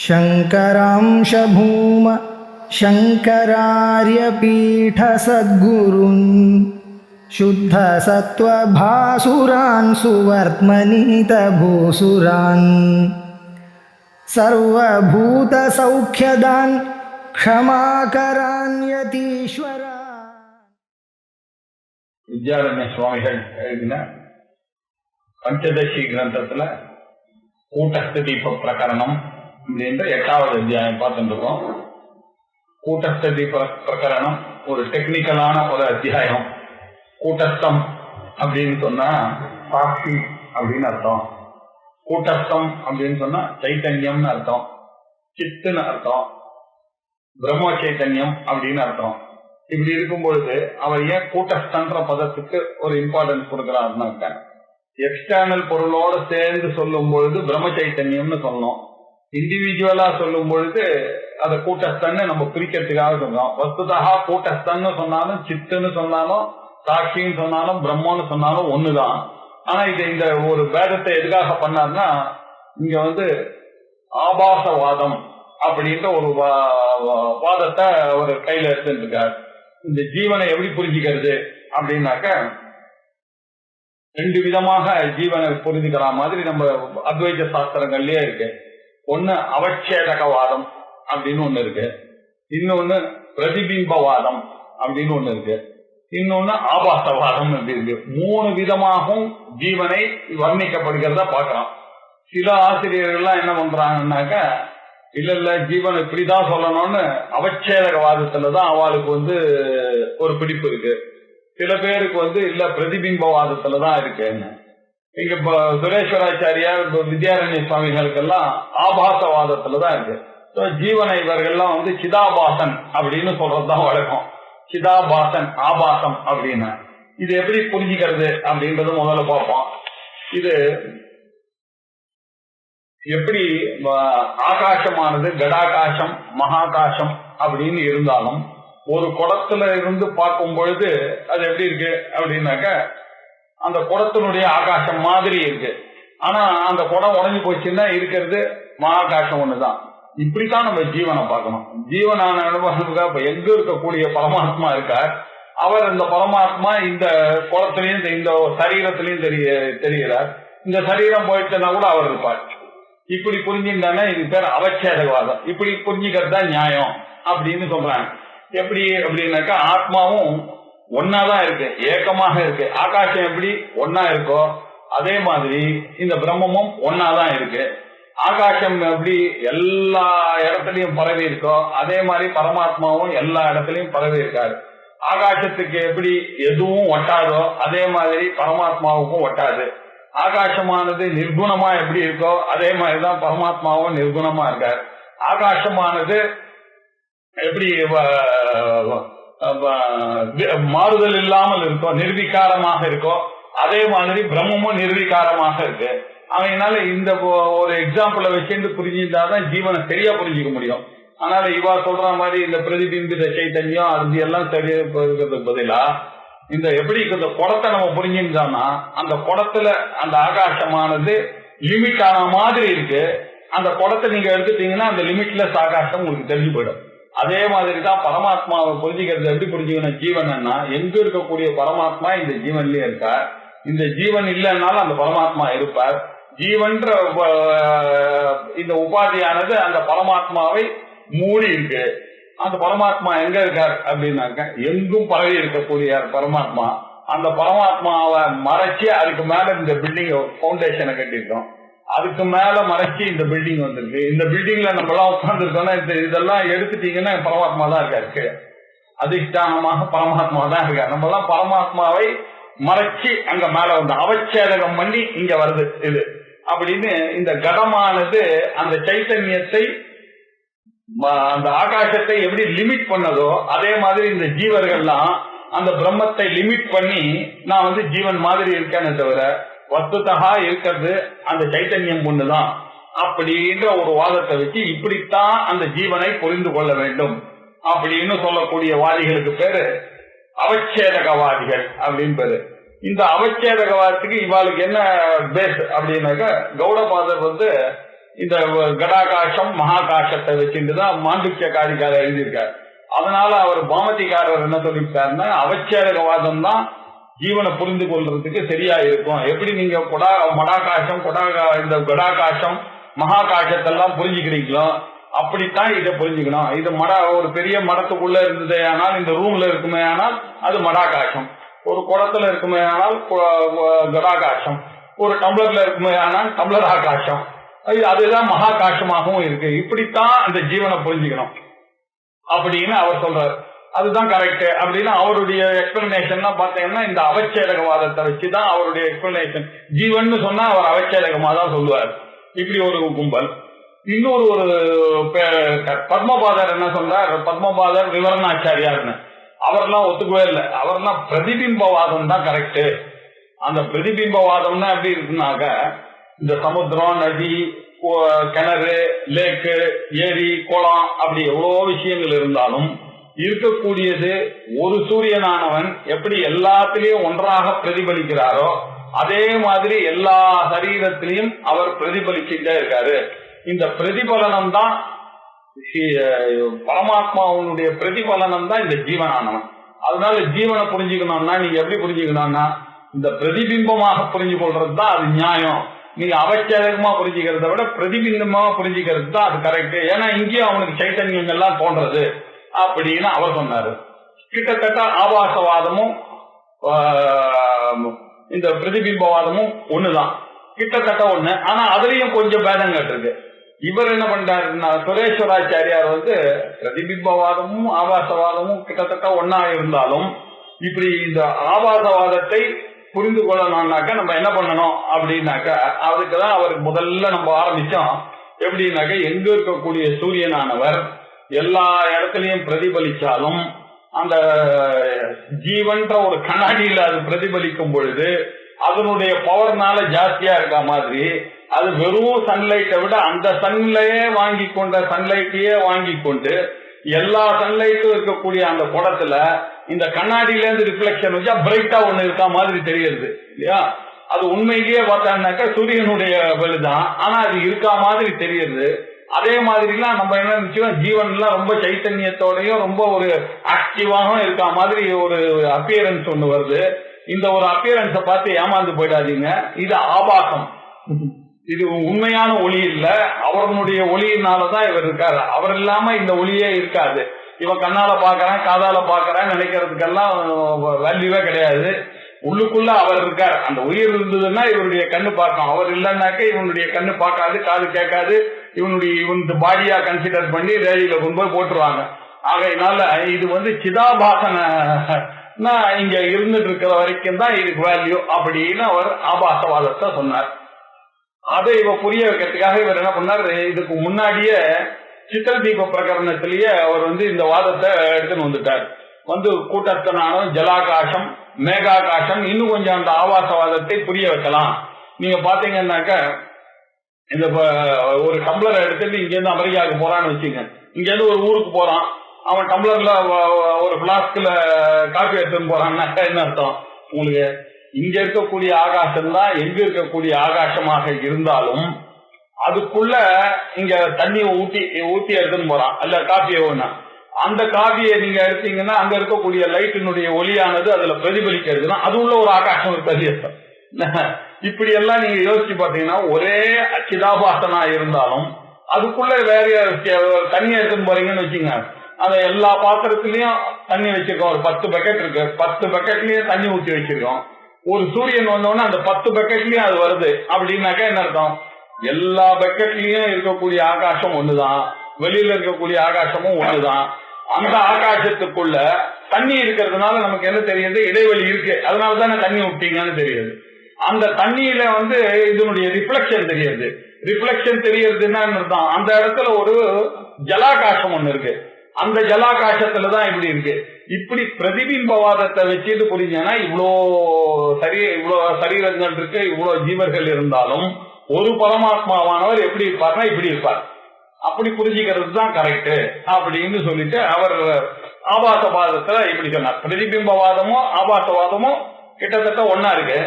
शङ्करांश भूम शङ्करार्यपीठसद्गुरून् शुद्धसत्त्वभासुरान् सुवर्त्मनीतभूसुरान् सर्वभूतसौख्यदान् क्षमाकरान् यतीश्वरान्. வித்யாரண்ய சுவாமிகள் எழுதின பஞ்சதசி கிரந்தத்துல கூட்டஸ்த தீப பிரகரணம் அப்படின்ற 8வது அத்தியாயம் பார்த்துட்டு இருக்கோம். கூட்டஸ்த தீப பிரகரணம் ஒரு டெக்னிக்கலான ஒரு அத்தியாயம். கூட்டஸ்தம் அப்படின்னு சொன்னா சாட்சி அப்படின்னு அர்த்தம். கூட்டஸ்தம் அப்படின்னு சொன்னா சைத்தன்யம்னு அர்த்தம், சித்துன்னு அர்த்தம், பிரம்ம சைத்தன்யம் அப்படின்னு அர்த்தம். இப்படி இருக்கும் பொழுது அவர் ஏன் கூட்டஸ்தன்ற பதத்துக்கு ஒரு இம்பார்ட்டன்ஸ் கொடுக்கிறாருன்னாக்க, எக்ஸ்டர்னல் பொருளோட சேர்ந்து சொல்லும் பொழுது பிரம்ம சைத்தன்யம்னு சொல்லணும், இண்டிவிஜுவலா சொல்லும் பொழுது அதை கூட்டஸ்தன்னு நம்ம பிரிக்கிறதுக்காக சொல்றோம். வஸ்துதா கூட்டஸ்தன்னு சொன்னாலும் சித்துன்னு சொன்னாலும் சாட்சின்னு சொன்னாலும் பிரம்மன்னு சொன்னாலும் ஒண்ணுதான். ஆனா இது இந்த ஒரு பேதத்தை எதுக்காக பண்ணார்னா, இங்க ஆபாசவாதம் அப்படின்ற ஒரு வாதத்தை அவர் கையில எடுத்துட்டு இருக்கார். இந்த ஜீவனை எப்படி புரிஞ்சுக்கிறது அப்படின்னாக்க, 2 விதமாக ஜீவனை புரிஞ்சுக்கிற மாதிரி நம்ம அத்வைத சாஸ்திரங்கள்லயே இருக்கு. ஒண்ணு அவச்சேதகவாதம் அப்படின்னு ஒண்ணு இருக்கு, இன்னொன்னு பிரதிபிம்பவாதம் அப்படின்னு ஒண்ணு இருக்கு, இன்னொன்னு ஆபாசவாதம் அப்படி இருக்கு. 3 விதமாகவும் ஜீவனை வர்ணிக்கப்படுகிறத பாக்கலாம். சில ஆசிரியர்கள்லாம் என்ன பண்றாங்கன்னாக்க, இல்ல ஜீவன் இப்படிதான் சொல்லணும்னு அவச்சேதகவாதத்துலதான் அவளுக்கு ஒரு பிடிப்பு இருக்கு. சில பேருக்கு இல்ல பிரதிபிம்பவாதத்துலதான் இருக்குன்னு. இங்க சுரேஸ்வராச்சாரியார் வித்யாரண்ய சுவாமிகளுக்கெல்லாம் ஆபாசவாதத்துலதான் இருக்கு. ஜீவனை இவர்கள்லாம் சிதாபாசன் அப்படின்னு சொல்றதுதான் வழக்கம். சிதாபாசன் ஆபாசம் அப்படின்னு இது எப்படி புரிஞ்சுக்கிறது அப்படின்றது முதல்ல பார்ப்போம். இது எப்படி ஆகாசமானது கடாகாசம் மகாகாசம் அப்படின்னு இருந்தாலும் ஒரு குடத்துல இருந்து பார்க்கும் பொழுது அது எப்படி இருக்கு அப்படின்னாக்க, அந்த குடத்தினுடைய ஆகாசம் மாதிரி இருக்கு. ஆனா அந்த குடம் உடஞ்சி போச்சுன்னா இருக்கிறது மகாகாசம் ஒண்ணுதான். இப்படித்தான் நம்ம ஜீவனை பார்க்கணும். ஜீவனான அனுபவத்துக்காக எங்க இருக்கக்கூடிய பரமாத்மா இருக்கார், அவர் இந்த பரமாத்மா இந்த குடத்திலையும் இந்த சரீரத்திலையும் தெரிகிறார். இந்த சரீரம் போயிட்டுனா கூட அவர் இருப்பார். இப்படி புரிஞ்சுட்டானே இது பேர் அவச்சேதகவாதம். இப்படி புரிஞ்சுக்கிறது தான் நியாயம் அப்படின்னு சொல்றாங்க. எப்படி அப்படின்னாக்கா, ஆத்மாவும் ஒன்னாதான் இருக்கு, ஏக்கமாக இருக்கு. ஆகாசம் எப்படி ஒன்னா இருக்கோ அதே மாதிரி இந்த பிரம்மமும் ஒன்னாதான் இருக்கு. ஆகாசம் எப்படி எல்லா இடத்துலயும் பரவி இருக்கோ அதே மாதிரி பரமாத்மாவும் எல்லா இடத்துலயும் பரவி இருக்காரு. ஆகாசத்துக்கு எப்படி எதுவும் ஒட்டாதோ அதே மாதிரி பரமாத்மாவுக்கும் ஒட்டாது. ஆகாசமானது நிர்குணமா எப்படி இருக்கோ அதே மாதிரிதான் பரமாத்மாவும் நிர்குணமா இருக்கார். ஆகாசமானது எப்படி மாறுதல் இல்லாமல் இருக்கோ நிர்விகாரமாக இருக்கோ அதே மாதிரி பிரம்மமும் நிர்விகாரமாக இருக்கு. அதனால இந்த ஒரு எக்ஸாம்பிள வச்சு புரிஞ்சுட்டாதான் ஜீவனை சரியா புரிஞ்சுக்க முடியும். அதனால இவா சொல்ற மாதிரி இந்த பிரதிபிம்பித சைத்தன்யம் அது எல்லாம் சரியா இருக்கிறதுக்கு பதிலா இந்த எப்படி இந்த குடத்தை நம்ம புரிஞ்சுட்டோம்னா, அந்த குடத்துல அந்த ஆகாசமானது லிமிட் ஆன மாதிரி இருக்கு. அந்த குடத்தை நீங்க எடுத்துட்டீங்கன்னா அந்த லிமிட்லெஸ் ஆகாசம் உங்களுக்கு தெரிஞ்சு போயிடும். அதே மாதிரி தான் பரமாத்மாவை புரிஞ்சுக்கிறது. எப்படி புரிஞ்சுக்கணும் ஜீவனா, எங்க இருக்கக்கூடிய பரமாத்மா இந்த ஜீவன்லயே இருக்கார். இந்த ஜீவன் இல்லைன்னாலும் அந்த பரமாத்மா இருப்பார். ஜீவன்ற இந்த உபாதியானது அந்த பரமாத்மாவை மூடி இருக்கு. அந்த பரமாத்மா எங்க இருக்கார் அப்படின்னாக்க, எங்கும் பரவி இருக்கக்கூடிய பரமாத்மா. அந்த பரமாத்மாவை மறைச்சு அதுக்கு மேல இந்த பில்டிங் பவுண்டேஷனை கட்டிருக்கோம். அதுக்கு மேல மறைச்சு இந்த பில்டிங் வந்திருக்கு. இந்த பில்டிங்ல நம்ம எல்லாம் உட்கார்ந்துருக்கோம்னா இதெல்லாம் எடுத்துட்டீங்கன்னா பரமாத்மா தான் இருக்காரு. அதிஷ்டானமாக பரமாத்மா தான் இருக்காரு. நம்ம எல்லாம் பரமாத்மாவை மறைச்சு அங்க மேல வந்து அவச்சேதகம் பண்ணி இங்க வருது இது அப்படின்னு. இந்த கடமானது அந்த சைத்தன்யத்தை அந்த ஆகாசத்தை எப்படி லிமிட் பண்ணதோ அதே மாதிரி இந்த ஜீவர்கள்லாம் அந்த பிரம்மத்தை லிமிட் பண்ணி நான் ஜீவன் மாதிரி இருக்கேன்னு தவிர வஸ்துதா இருக்கிறது அந்த சைத்தன்யம் ஒண்ணுதான் அப்படின்ற ஒரு வாதத்தை வச்சு இப்படித்தான் அந்த ஜீவனை புரிந்து கொள்ள வேண்டும் அப்படின்னு சொல்லக்கூடிய வாதிகளுக்கு பேரு அவச்சேதகவாதிகள் அப்படின்னு பேரு. இந்த அவச்சேதகவாதத்துக்கு இவாளுக்கு என்ன பேஸ் அப்படின்னாக்க, கௌடபாதர் இந்த கடாகாசம் மகாகாசத்தை வச்சுட்டுதான் மாண்டூக்கிய காரிகாரர் எழுதியிருக்காரு. அதனால அவர் பாமதிகாரர் என்ன சொல்லியிருக்காருன்னா, அவச்சேதகவாதம் தான் ஜீவனை புரிந்து கொள்றதுக்கு சரியா இருக்கும். எப்படி நீங்க மடாகாசம் இந்த கடாகாசம் மகாகாசத்தெல்லாம் புரிஞ்சுக்கிறீங்களோ அப்படித்தான் இதை புரிஞ்சுக்கணும். இது ஒரு பெரிய மடத்துக்குள்ள இருந்ததே ஆனால், இந்த ரூம்ல இருக்குமே ஆனால் அது மடாகாசம், ஒரு குடத்துல இருக்குமே ஆனால் கடாகாசம், ஒரு டம்ளர்ல இருக்குமே ஆனால் டம்ளர் ஆகாசம், அதுதான் மகாகாசமாகவும் இருக்கு. இப்படித்தான் அந்த ஜீவனை புரிஞ்சுக்கணும் அப்படின்னு அவர் சொல்றாரு. அதுதான் கரெக்ட் அப்படின்னு அவருடைய எக்ஸ்பிளனேஷன் பாத்தீங்கன்னா இந்த அவச்சேதகவாதத்தை வச்சுதான் அவருடைய எக்ஸ்பிளனேஷன். ஜீவன் சொன்னா அவர் அவச்சேதகமா தான் சொல்லுவார். இப்படி ஒரு கும்பல். இன்னொரு பத்மபாதர் என்ன சொல்றார், பத்மபாதர் விவரணாச்சாரியார்னு, அவர்லாம் ஒத்துக்கவே இல்லை. அவர்லாம் பிரதிபிம்பவாதம் தான் கரெக்ட். அந்த பிரதிபிம்பவாதம்னா எப்படி இருக்குனாக்க, இந்த சமுத்திரம், நதி, கிணறு, லேக்கு, ஏரி, குளம் அப்படி எவ்வளவோ விஷயங்கள் இருந்தாலும் இருக்கக்கூடியது ஒரு சூரியனானவன் எப்படி எல்லாத்திலையும் ஒன்றாக பிரதிபலிக்கிறாரோ அதே மாதிரி எல்லா சரீரத்திலையும் அவர் பிரதிபலிச்சுட்டே இருக்காரு. இந்த பிரதிபலனம் தான் பரமாத்மாவுடைய பிரதிபலனம் தான் இந்த ஜீவனானவன். அதனால ஜீவனை புரிஞ்சுக்கணும்னா நீங்க எப்படி புரிஞ்சுக்கணும்னா இந்த பிரதிபிம்பமாக புரிஞ்சு கொள்றதுதான் அது நியாயம். நீங்க அவச்சேதகமா புரிஞ்சுக்கிறத விட பிரதிபிம்பமா புரிஞ்சுக்கிறது தான் அது கரெக்ட். ஏன்னா இங்கேயும் அவனுக்கு சைத்தன்யங்கள்லாம் தோன்றது அப்படின்னு அவர் சொன்னாரு. கிட்டத்தட்ட ஆபாசவாதமும் இந்த பிரதிபிம்பவாதமும் ஒண்ணுதான், கிட்டத்தட்ட ஒண்ணு. ஆனா அதுலயும் கொஞ்சம் பேதங்கள் இருக்கு. இவர் என்ன பண்றாருன்னா, சுரேஸ்வராச்சாரியார் பிரதிபிம்பவாதமும் ஆபாசவாதமும் கிட்டத்தட்ட ஒன்னா இருந்தாலும் இப்படி இந்த ஆபாசவாதத்தை புரிந்து கொள்ளணும்னாக்க நம்ம என்ன பண்ணணும் அப்படின்னாக்க, அதுக்குதான் அவருக்கு முதல்ல நம்ம ஆரம்பிச்சோம். எப்படின்னாக்க, எங்க இருக்கக்கூடிய சூரியனானவர் எல்லா இடத்துலயும் பிரதிபலிச்சாலும் அந்த ஜீவன்ற ஒரு கண்ணாடியில அது பிரதிபலிக்கும் பொழுது அதனுடைய பவர்னால ஜாஸ்தியா இருக்க மாதிரி அது வெறும் சன்லைட்டை விட அந்த சன்லையே வாங்கி கொண்ட சன்லைட்டையே வாங்கி கொண்டு எல்லா சன்லைட்டும் இருக்கக்கூடிய அந்த குடத்துல இந்த கண்ணாடியில இருந்து ரிஃப்ளெக்ஷன் வச்சா பிரைட்டா ஒண்ணு இருக்க மாதிரி தெரியுது இல்லையா? அது உண்மையிலேயே பார்த்தாக்க சூரியனுடைய வெளிதான், ஆனா அது இருக்கா மாதிரி தெரியுது. அதே மாதிரிலாம் நம்ம என்ன நினைச்சோம், ஜீவன் எல்லாம் ரொம்ப சைத்தன்யத்தோடையும் ரொம்ப ஒரு ஆக்டிவாகவும் இருக்கா மாதிரி ஒரு அப்பியரன்ஸ் ஒண்ணு வருது. இந்த ஒரு அப்பியரன்ஸை பார்த்து ஏமாந்து போயிடாதீங்க. இது ஆபாசம், இது உண்மையான ஒளி இல்ல. அவர்களுடைய ஒளியினாலதான் இவர் இருக்காரு. அவர் இல்லாம இந்த ஒளியே இருக்காது. இவன் கண்ணால பாக்குறான், காதால பாக்குறான் நினைக்கிறதுக்கெல்லாம் வேல்யூவே கிடையாது. உள்ளுக்குள்ள அவர் இருக்கார். அந்த உயிர் இருந்ததுன்னா இவருடைய கண்ணு பார்க்கும், அவர் இல்லைன்னாக்க இவனுடைய கண்ணு பார்க்காது, காது கேட்காது. இவனுடைய பாடியா கன்சிடர் பண்ணி ரேடியில கொண்டு போய் போட்டுருவாங்க. ஆகையினால இது சிதாபாசன இங்க இருந்துட்டு இருக்கிற வரைக்கும் தான் இதுக்கு வேல்யூ அப்படின்னு அவர் ஆபாசவாதத்தை சொன்னார். அதை இவ புரிய வைக்கிறதுக்காக இவர் என்ன பண்ணார், இதுக்கு முன்னாடியே சித்திர தீப பிரகரணத்திலேயே அவர் இந்த வாதத்தை எடுத்துன்னு வந்துட்டார். கூட்டத்தனாலும் ஜலாகாசம், மேகாகாசம், இன்னும் கொஞ்சம் அந்த ஆபாசவாதத்தை புரிய வைக்கலாம். நீங்க பாத்தீங்கன்னாக்க, இந்த ஒரு டம்ளரை எடுத்துட்டு இங்க இருந்து அமெரிக்காவுக்கு போறான்னு வச்சுங்க. இங்க இருந்து ஒரு ஊருக்கு போறான், அவன் டம்ளர்ல ஒரு பிளாஸ்க்ல காஃபி எடுத்துன்னு போறான்னா என்ன அர்த்தம் உங்களுக்கு? இங்க இருக்கக்கூடிய ஆகாசம் தான் எங்க இருக்கக்கூடிய ஆகாசமாக இருந்தாலும் அதுக்குள்ள இங்க தண்ணி ஊத்தி எடுத்துன்னு போறான், அல்ல காஃபியை ஒண்ணா. அந்த காஃபியை நீங்க எடுத்தீங்கன்னா அங்க இருக்கக்கூடிய லைட்டினுடைய ஒளியானது அதுல பிரதிபலிக்கிறதுனா அது உள்ள ஒரு ஆகாசம் இருக்காது. இப்படி எல்லாம் நீங்க யோசிச்சு பாத்தீங்கன்னா ஒரே சிதாபாசனா இருந்தாலும் அதுக்குள்ள வேற தண்ணி எடுத்துன்னு போறீங்கன்னு வச்சுங்க. அந்த எல்லா பாத்திரத்திலயும் தண்ணி வச்சிருக்கோம், ஒரு 10 பக்கெட் இருக்கு, 10 பக்கெட்லயும் தண்ணி ஊற்றி வச்சிருக்கோம். ஒரு சூரியன் வந்தோடனே அந்த 10 பக்கெட்லயும் அது வருது அப்படின்னாக்கா என்ன அர்த்தம்? எல்லா பக்கெட்லயும் இருக்கக்கூடிய ஆகாசம் ஒண்ணுதான், வெளியில இருக்கக்கூடிய ஆகாசமும் ஒண்ணுதான். அந்த ஆகாசத்துக்குள்ள தண்ணி இருக்கிறதுனால நமக்கு என்ன தெரியுது, இடைவெளி இருக்கு, அதனாலதானே தண்ணி விட்டீங்கன்னு தெரியுது. அந்த தண்ணியில இதனுடைய ரிஃப்ளெக்ஷன் தெரியுது. ரிஃப்ளெக்ஷன் தெரியறதுன்னா தான் அந்த இடத்துல ஒரு ஜலாகாசம் ஒண்ணு இருக்கு, அந்த ஜலாகாசத்துலதான் இப்படி இருக்கு. இப்படி பிரதிபிம்பவாதத்தை வச்சுட்டு புரிஞ்சனா இவ்வளோ சரீரங்கள் இருக்கு, இவ்வளவு ஜீவர்கள் இருந்தாலும் ஒரு பரமாத்மாவானவர் எப்படி இருப்பார்னா இப்படி இருப்பார். அப்படி புரிஞ்சுக்கிறது தான் கரெக்ட் அப்படின்னு சொல்லிட்டு அவர் ஆபாசவாதத்துல இப்படி சொன்னார். பிரதிபிம்பவாதமும் ஆபாசவாதமும் கிட்டத்தட்ட ஒன்னா இருக்கு.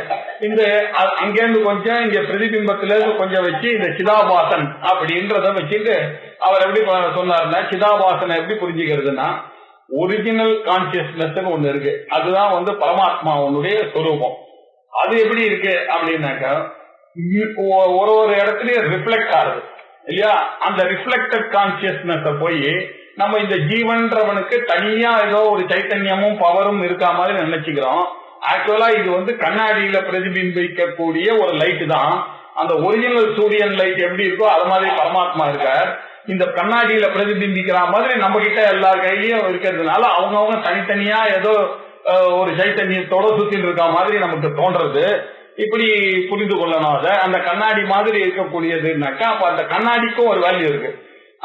இந்த அங்கேருந்து கொஞ்சம் இங்க பிரதிபிம்பத்துல இருந்து கொஞ்சம் வச்சு இந்த சிதாபாசன் அப்படின்றத வச்சுட்டு அவர் எப்படி சொன்னாருன்னா, சிதாபாசனை எப்படி புரிஞ்சுக்கிறதுனா ஒரிஜினல் கான்சியஸ்னஸ் ஒண்ணு இருக்கு, அதுதான் வந்து பரமாத்மாவுடைய சொரூபம். அது எப்படி இருக்கு அப்படின்னாக்கா ஒரு ஒரு இடத்துலயும் ரிஃப்ளெக்ட் ஆகுது இல்லையா. அந்த ரிஃப்ளெக்டட் கான்சியஸ்னஸ் போய் நம்ம இந்த ஜீவன்றவனுக்கு தனியா ஏதோ ஒரு சைத்தன்யமும் பவரும் இருக்கா மாதிரி நினைச்சுக்கிறோம். ஆக்சுவலா இது வந்து கண்ணாடியில பிரதிபிம்பிக்கக்கூடிய ஒரு லைட் தான். அந்த ஒரிஜினல் சூரியன் லைட் எப்படி இருக்கோ அது மாதிரி பரமாத்மா இருக்கார். இந்த கண்ணாடியில பிரதிபிம்பிக்கிற மாதிரி நம்ம கிட்ட எல்லார் கையிலயும் இருக்கிறதுனால அவங்கவுங்க தனித்தனியா ஏதோ ஒரு சைத்தன்யத்தோட சுத்திட்டு இருக்க மாதிரி நமக்கு தோன்றது. இப்படி புரிந்து கொள்ளணும். அதை அந்த கண்ணாடி மாதிரி இருக்கக்கூடியதுனாக்கா அப்ப அந்த கண்ணாடிக்கும் ஒரு வேல்யூ இருக்கு.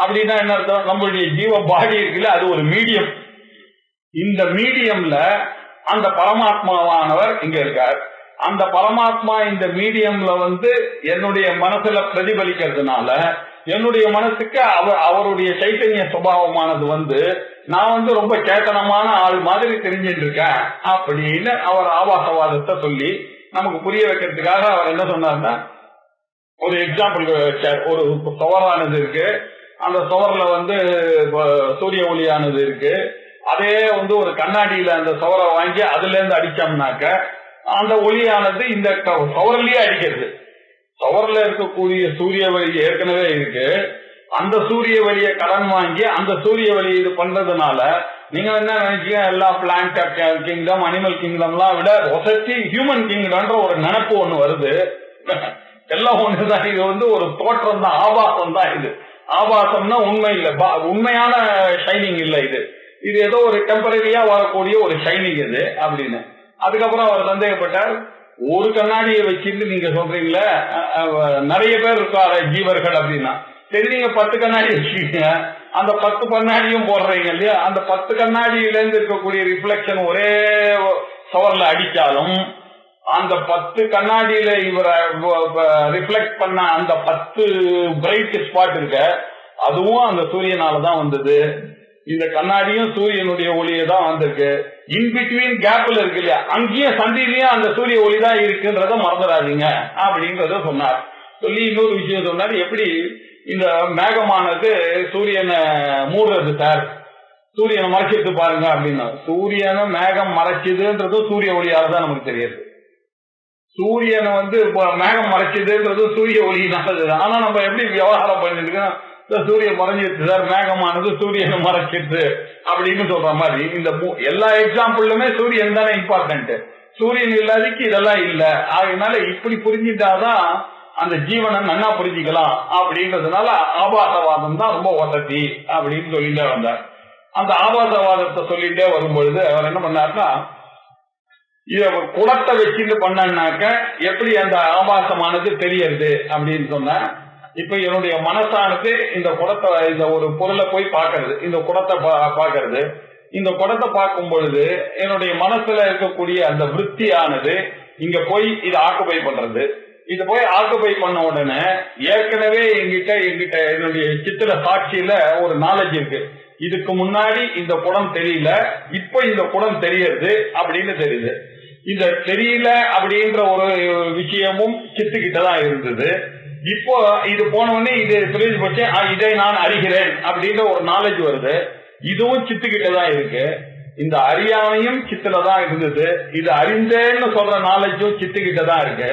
அப்படின்னா என்ன அர்த்தம், நம்மளுடைய ஜீவ பாடி இருக்குல்ல அது ஒரு மீடியம். இந்த மீடியம்ல அந்த பரமாத்மாவானவர் இங்க இருக்கார். அந்த பரமாத்மா இந்த மீடியம்ல வந்து என்னுடைய மனசுல பிரதிபலிக்கிறதுனால என்னுடைய மனசுக்கு அவருடைய சைத்தன்ய சுபாவமானது வந்து நான் வந்து ரொம்ப சேத்தனமான ஆள் மாதிரி தெரிஞ்சிட்டு இருக்கேன் அப்படின்னு அவர் ஆபாசவாதத்தை சொல்லி நமக்கு புரிய வைக்கிறதுக்காக அவர் என்ன சொன்னார்னா, ஒரு எக்ஸாம்பிள் வச்சார். ஒரு சுவரானது இருக்கு, அந்த சுவர்ல வந்து சூரிய ஒளியானது இருக்கு. அதே வந்து ஒரு கண்ணாடியில அந்த சுவரை வாங்கி அதுல இருந்து அடிச்சோம்னாக்க அந்த ஒளியானது இந்த சுவர்லயே அடிக்கிறது. சுவர்ல இருக்கக்கூடிய சூரிய ஒளி ஏற்கனவே இருக்கு, அந்த சூரிய ஒளியை கடன் வாங்கி அந்த சூரிய ஒளி இது பண்றதுனால நீங்க என்ன நினைச்சீங்க, எல்லா பிளான்ட் கிங்டம் அனிமல் கிங்டம்லாம் விட ஒசத்தி ஹியூமன் கிங்டம்ன்ற ஒரு நினைப்பு ஒண்ணு வருது. எல்லாம் ஒண்ணுதான். இது வந்து ஒரு தோற்றம் தான், ஆபாசம் தான். இது ஆபாசம்னா உண்மை இல்ல, உண்மையான ஷைனிங் இல்ல. இது ஏதோ ஒரு டெம்பரரியா வரக்கூடிய ஒரு ஷைனிங் இது அப்படின்னு. அதுக்கப்புறம் அவர் சந்தேகப்பட்டார், ஒரு கண்ணாடியை வச்சுட்டு நீங்க சொல்றீங்களே நிறைய பேர் இருக்காரு ஜீவர்கள் அப்படின்னா, சரி நீங்க 10 கண்ணாடி வச்சுக்கீங்க, அந்த 10 கண்ணாடியும் போடுறீங்க இல்லையா, அந்த 10 கண்ணாடியில இருந்து இருக்கக்கூடிய ரிஃப்ளெக்ஷன் ஒரே சவர்ல அடிச்சாலும் அந்த 10 கண்ணாடியில இவரை ரிஃப்ளெக்ட் பண்ண அந்த 10 பிரைட் ஸ்பாட் இருக்க அதுவும் அந்த சூரியனாலதான் வந்தது. இந்த கண்ணாடியும் சூரியனுடைய ஒளியை தான் வந்திருக்கு. இன்பிட்வீன் கேப்ல இருக்கு இல்லையா, அங்கேயும் சந்திலையும் அந்த சூரிய ஒளி தான் இருக்குன்றத மறந்துடாதீங்க அப்படின்றத சொன்னார். சொல்லி இன்னொரு விஷயம் சொன்னார், எப்படி இந்த மேகமானது சூரியனை மூடுறது சார், சூரியனை மறைச்சிட்டு பாருங்க அப்படின்னா. சூரியனை மேகம் மறைச்சதுன்றது சூரிய ஒளியால தான் நமக்கு தெரியுது. சூரியனை வந்து மேகம் மறைச்சதுன்றது சூரிய ஒளியினால. ஆனா நம்ம எப்படி விவகாரம் பண்ணிட்டு இருக்கோம், சூரியன் மறைஞ்சிருச்சு சார், மேகமானது சூரியனை மறைச்சிட்டு அப்படின்னு சொல்ற மாதிரி. இந்த எல்லா எக்ஸாம்பிளுமே சூரியன் தானே இம்பார்ட்டன்ட், சூரியன் இல்லாதக்கு இதெல்லாம் இல்ல. அதனால இப்படி புரிஞ்சிட்டாதான் அந்த ஜீவனை நன்னா புரிஞ்சிக்கலாம் அப்படின்றதுனால ஆபாசவாதம் தான் ரொம்ப வசதி அப்படின்னு சொல்லிட்டே வந்தார். அந்த ஆபாசவாதத்தை சொல்லிட்டே வரும்பொழுது அவர் என்ன பண்ணாருன்னா, இத குடத்தை வச்சுட்டு பண்ணாக்க எப்படி அந்த ஆபாசமானது தெரியறது அப்படின்னு சொன்ன. இப்ப என்னுடைய மனசானது இந்த குடத்தை, இந்த ஒரு பொருளை போய் பாக்குறது, இந்த குடத்தை பாக்குறது. இந்த குடத்தை பார்க்கும் பொழுது என்னுடைய மனசுல இருக்கக்கூடிய அந்த விருத்தியானது இங்க போய் இது ஆக்குபை பண்றது. இது போய் ஆக்குபை பண்ண உடனே ஏற்கனவே என்கிட்ட என்னுடைய சித்திர சாட்சியில ஒரு நாலேஜ் இருக்கு. இதுக்கு முன்னாடி இந்த குடம் தெரியல, இப்ப இந்த குடம் தெரியறது அப்படின்னு தெரியுது. இந்த தெரியல அப்படின்ற ஒரு விஷயமும் சித்துக்கிட்டதான் இருந்தது. இப்போ இது போன உடனே இது தெரிஞ்சு போச்சு, இதை நான் அறிகிறேன் அப்படின்ற ஒரு நாலேஜ் வருது. இதுவும் சித்துக்கிட்டதான் இருக்கு. இந்த அறியாமையும் சித்துலதான் இருந்தது. இது அறிந்தேன்னு சொல்ற நாலேஜும் சித்துக்கிட்டதான் இருக்கு.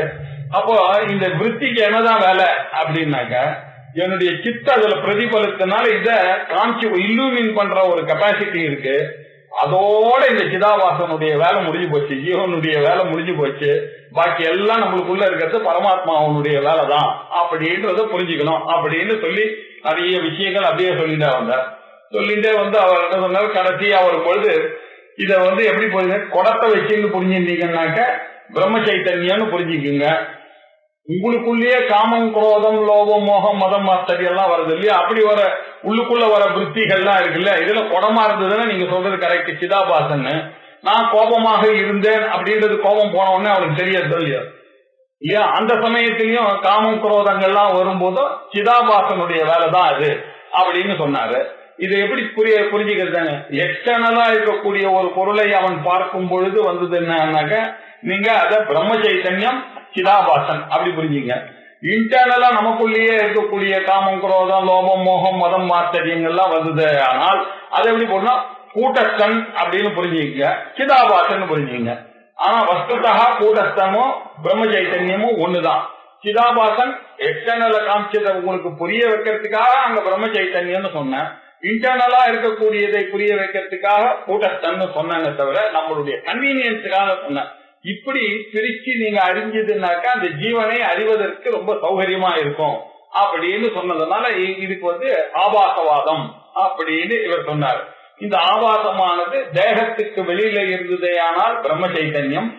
அப்போ இந்த விருத்திக்கு என்னதான் வேலை அப்படின்னாக்க, என்னுடைய சித்த அதுல பிரதிபலித்தனால இத காமிச்சு இல்லூமின் பண்ற ஒரு கெப்பாசிட்டி இருக்கு. அதோட இந்த சிதாபாசனுடைய வேலை முடிஞ்சு போச்சு, ஜீவனுடைய வேலை முடிஞ்சு போச்சு. பாக்கி எல்லாம் நம்மளுக்குள்ள இருக்கிறது பரமாத்மா அவனுடைய வேலை தான் அப்படின்றத புரிஞ்சுக்கணும் அப்படின்னு சொல்லி நிறைய விஷயங்கள் அப்படியே சொல்லிட்டே வந்தார். சொல்லிட்டே வந்து அவர் என்ன சொன்னார், கடைசியா வரும் பொழுது இத வந்து எப்படி புரிஞ்சு, குடத்தை வச்சுன்னு புரிஞ்சுட்டீங்கன்னாக்க பிரம்ம சைத்தன்யம்னு புரிஞ்சுக்குங்க. உங்களுக்குள்ளேயே காமம், குரோதம், லோபம், மோகம், மதம், மாஸ்டர் எல்லாம் வருது இல்லையா, அப்படி வர உள்ளுக்குள்ள வர விருத்திகள்லாம் இருக்குல்ல, இதுல குடமா இருந்ததுன்னா நீங்க சொல்றது கரெக்ட், சிதாபாசன்னு. நான் கோபமாக இருந்தேன் அப்படின்றது கோபம் போன உடனே அவனுக்கு தெரியாது இல்லையா இல்லையா. அந்த சமயத்திலயும் காமம் குரோதங்கள்லாம் வரும்போதும் சிதாபாசனுடைய வேலைதான் அது அப்படின்னு சொன்னாரு. இதை எப்படி புரிஞ்சுக்கிறதாங்க? எக்ஸ்டர்னலா இருக்கக்கூடிய ஒரு பொருளை அவன் பார்க்கும் பொழுது வந்தது என்னன்னாக்க நீங்க அத பிரம்ம சைத்தன்யம் சிதாபாசன் அப்படி புரிஞ்சுங்க. இன்டர்னலா நமக்குள்ளேயே இருக்கக்கூடிய காமம், குரோதம், லோபம், மோகம், மதம், மாத்தரியங்கள்லாம் வந்தது. ஆனால் அதை எப்படி போனா கூட்டஸ்தன் அப்படின்னு புரிஞ்சுக்க, சிதாபாசன் புரிஞ்சுங்க. ஆனா வஸ்துதா கூட்டஸ்தனும் பிரம்ம சைத்தன்யமும் ஒண்ணுதான். சிதாபாசன் எக்ஸ்டர்னல காமிச்சதை உங்களுக்கு புரிய வைக்கிறதுக்காக அங்க பிரம்ம சைத்தன்யம்னு சொன்னேன். இன்டர்னலா இருக்கக்கூடியதை புரிய வைக்கிறதுக்காக கூட்டஸ்தன் சொன்னாங்க தவிர நம்மளுடைய கன்வீனியன்ஸுக்காக சொன்னேன். இப்படி பிரிச்சு நீங்க அறிஞ்சதுனாக்கா அந்த ஜீவனை அறிவதற்கு ரொம்ப சௌகரியமா இருக்கும் அப்படின்னு சொன்னதுனால இதுக்கு ஆபாசவாதம் அப்படின்னு இவர் சொன்னார். இந்த ஆபாசமானது தேகத்துக்கு வெளியில இருந்ததே ஆனால் பிரம்ம சைத்தன்யம்,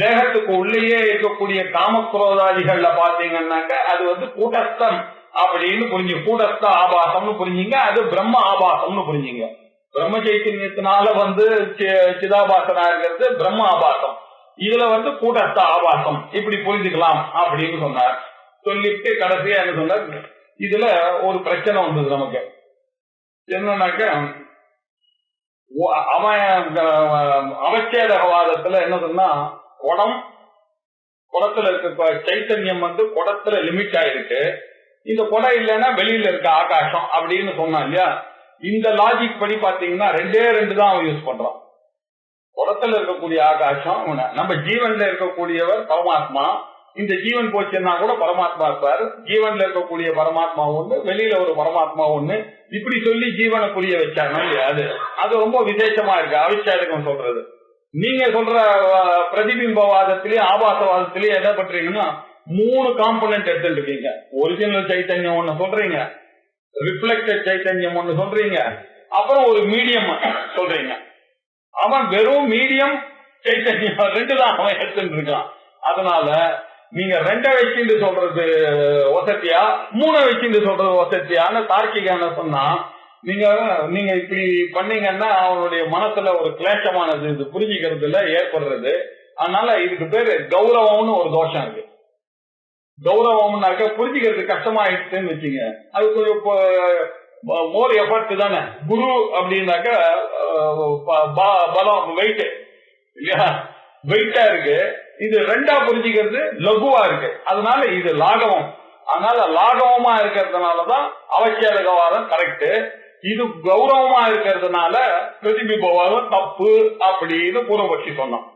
தேகத்துக்கு உள்ளேயே இருக்கக்கூடிய காமக்ரோதாதிகள்ல பாத்தீங்கன்னாக்க அது கூட்டஸ்தம் அப்படின்னு புரிஞ்சு, கூட்டஸ்த ஆபாசம்னு புரிஞ்சுங்க. அது பிரம்ம ஆபாசம்னு புரிஞ்சுங்க. பிரம்ம சைத்தன்யத்தினால சிதாபாசனா இருக்கிறது பிரம்ம ஆபாசம், இதுல கூட்டஸ்த ஆபாசம் இப்படி புரிஞ்சுக்கலாம் அப்படின்னு சொன்னார். சொல்லிட்டு கடைசியா என்ன சொன்னார், இதுல ஒரு பிரச்சனை வந்தது நமக்கு. என்னன்னாக்க அவன் அவச்சேதகவாதத்துல என்ன சொன்னா, குடத்துல இருக்க சைத்தன்யம் குடத்துல லிமிட் ஆயிருக்கு, இந்த குடம் இல்லைன்னா வெளியில இருக்க ஆகாசம் அப்படின்னு சொன்னான் இல்லையா. இந்த லாஜிக் படி பாத்தீங்கன்னா ரெண்டு தான் அவன் யூஸ் பண்றான். குடத்துல இருக்கக்கூடிய ஆகாசம் நம்ம ஜீவன்ல இருக்கக்கூடியவர் பரமாத்மா, இந்த ஜீவன் போச்சுன்னா கூட பரமாத்மா இருப்பார். ஜீவன்ல இருக்கக்கூடிய பரமாத்மா ஒண்ணு, வெளியில ஒரு பரமாத்மா ஒண்ணு, இப்படி சொல்லி ஜீவனை புரிய வச்சாங்க இல்லையா. அது ரொம்ப விசேஷமா இருக்கு அவிச்சாதகம் சொல்றது. நீங்க சொல்ற பிரதிபிம்பவாதத்திலேயே ஆபாசவாதத்திலேயே என்ன பண்றீங்கன்னா 3 காம்பனன்ட் எடுத்துட்டு இருக்கீங்க. ஒரிஜினல் சைத்தன்யம் ஒண்ணு சொல்றீங்க, ரிஃப்ளெக்டட் சைத்தன்யம் ஒண்ணு சொல்றீங்க, அப்புறம் ஒரு மீடியம் சொல்றீங்க. அவன் வெறும் மீடியம் சைத்தன்யம் 2 தான் அவன் எடுத்துட்டு இருக்கான். அதனால நீங்க 2 வச்சுட்டு சொல்றது வசதியா, 3 வச்சுட்டு சொல்றது வசதியான தார்க்கிகான சொன்னா, நீங்க இப்படி பண்ணீங்கன்னா அவனுடைய மனசுல ஒரு கிளேசமானது இது புரிஞ்சுக்கிறதுல ஏற்படுறது. அதனால இதுக்கு பேரு கௌரவம்னு ஒரு தோஷம் இருக்கு. கௌரவம்னாக்க புரிஞ்சுக்கிறது கஷ்டமாயிடுச்சுன்னு வச்சுங்க, அது கொஞ்சம் மோர் எஃபர்ட் தானே. குரு அப்படின்னாக்க பலம், வெயிட் இல்லையா, வெயிட்டா இருக்கு. இது 2ஆ புரிஞ்சுக்கிறது லகுவா இருக்கு. அதனால இது லாகவம். அதனால லாகவமா இருக்கிறதுனாலதான் அவச்சேதகவாதம் கரெக்ட். இது கௌரவமா இருக்கிறதுனால பிரதிபிம்பவாதம் தப்பு அப்படின்னு பூர்வபட்சி சொன்னோம்.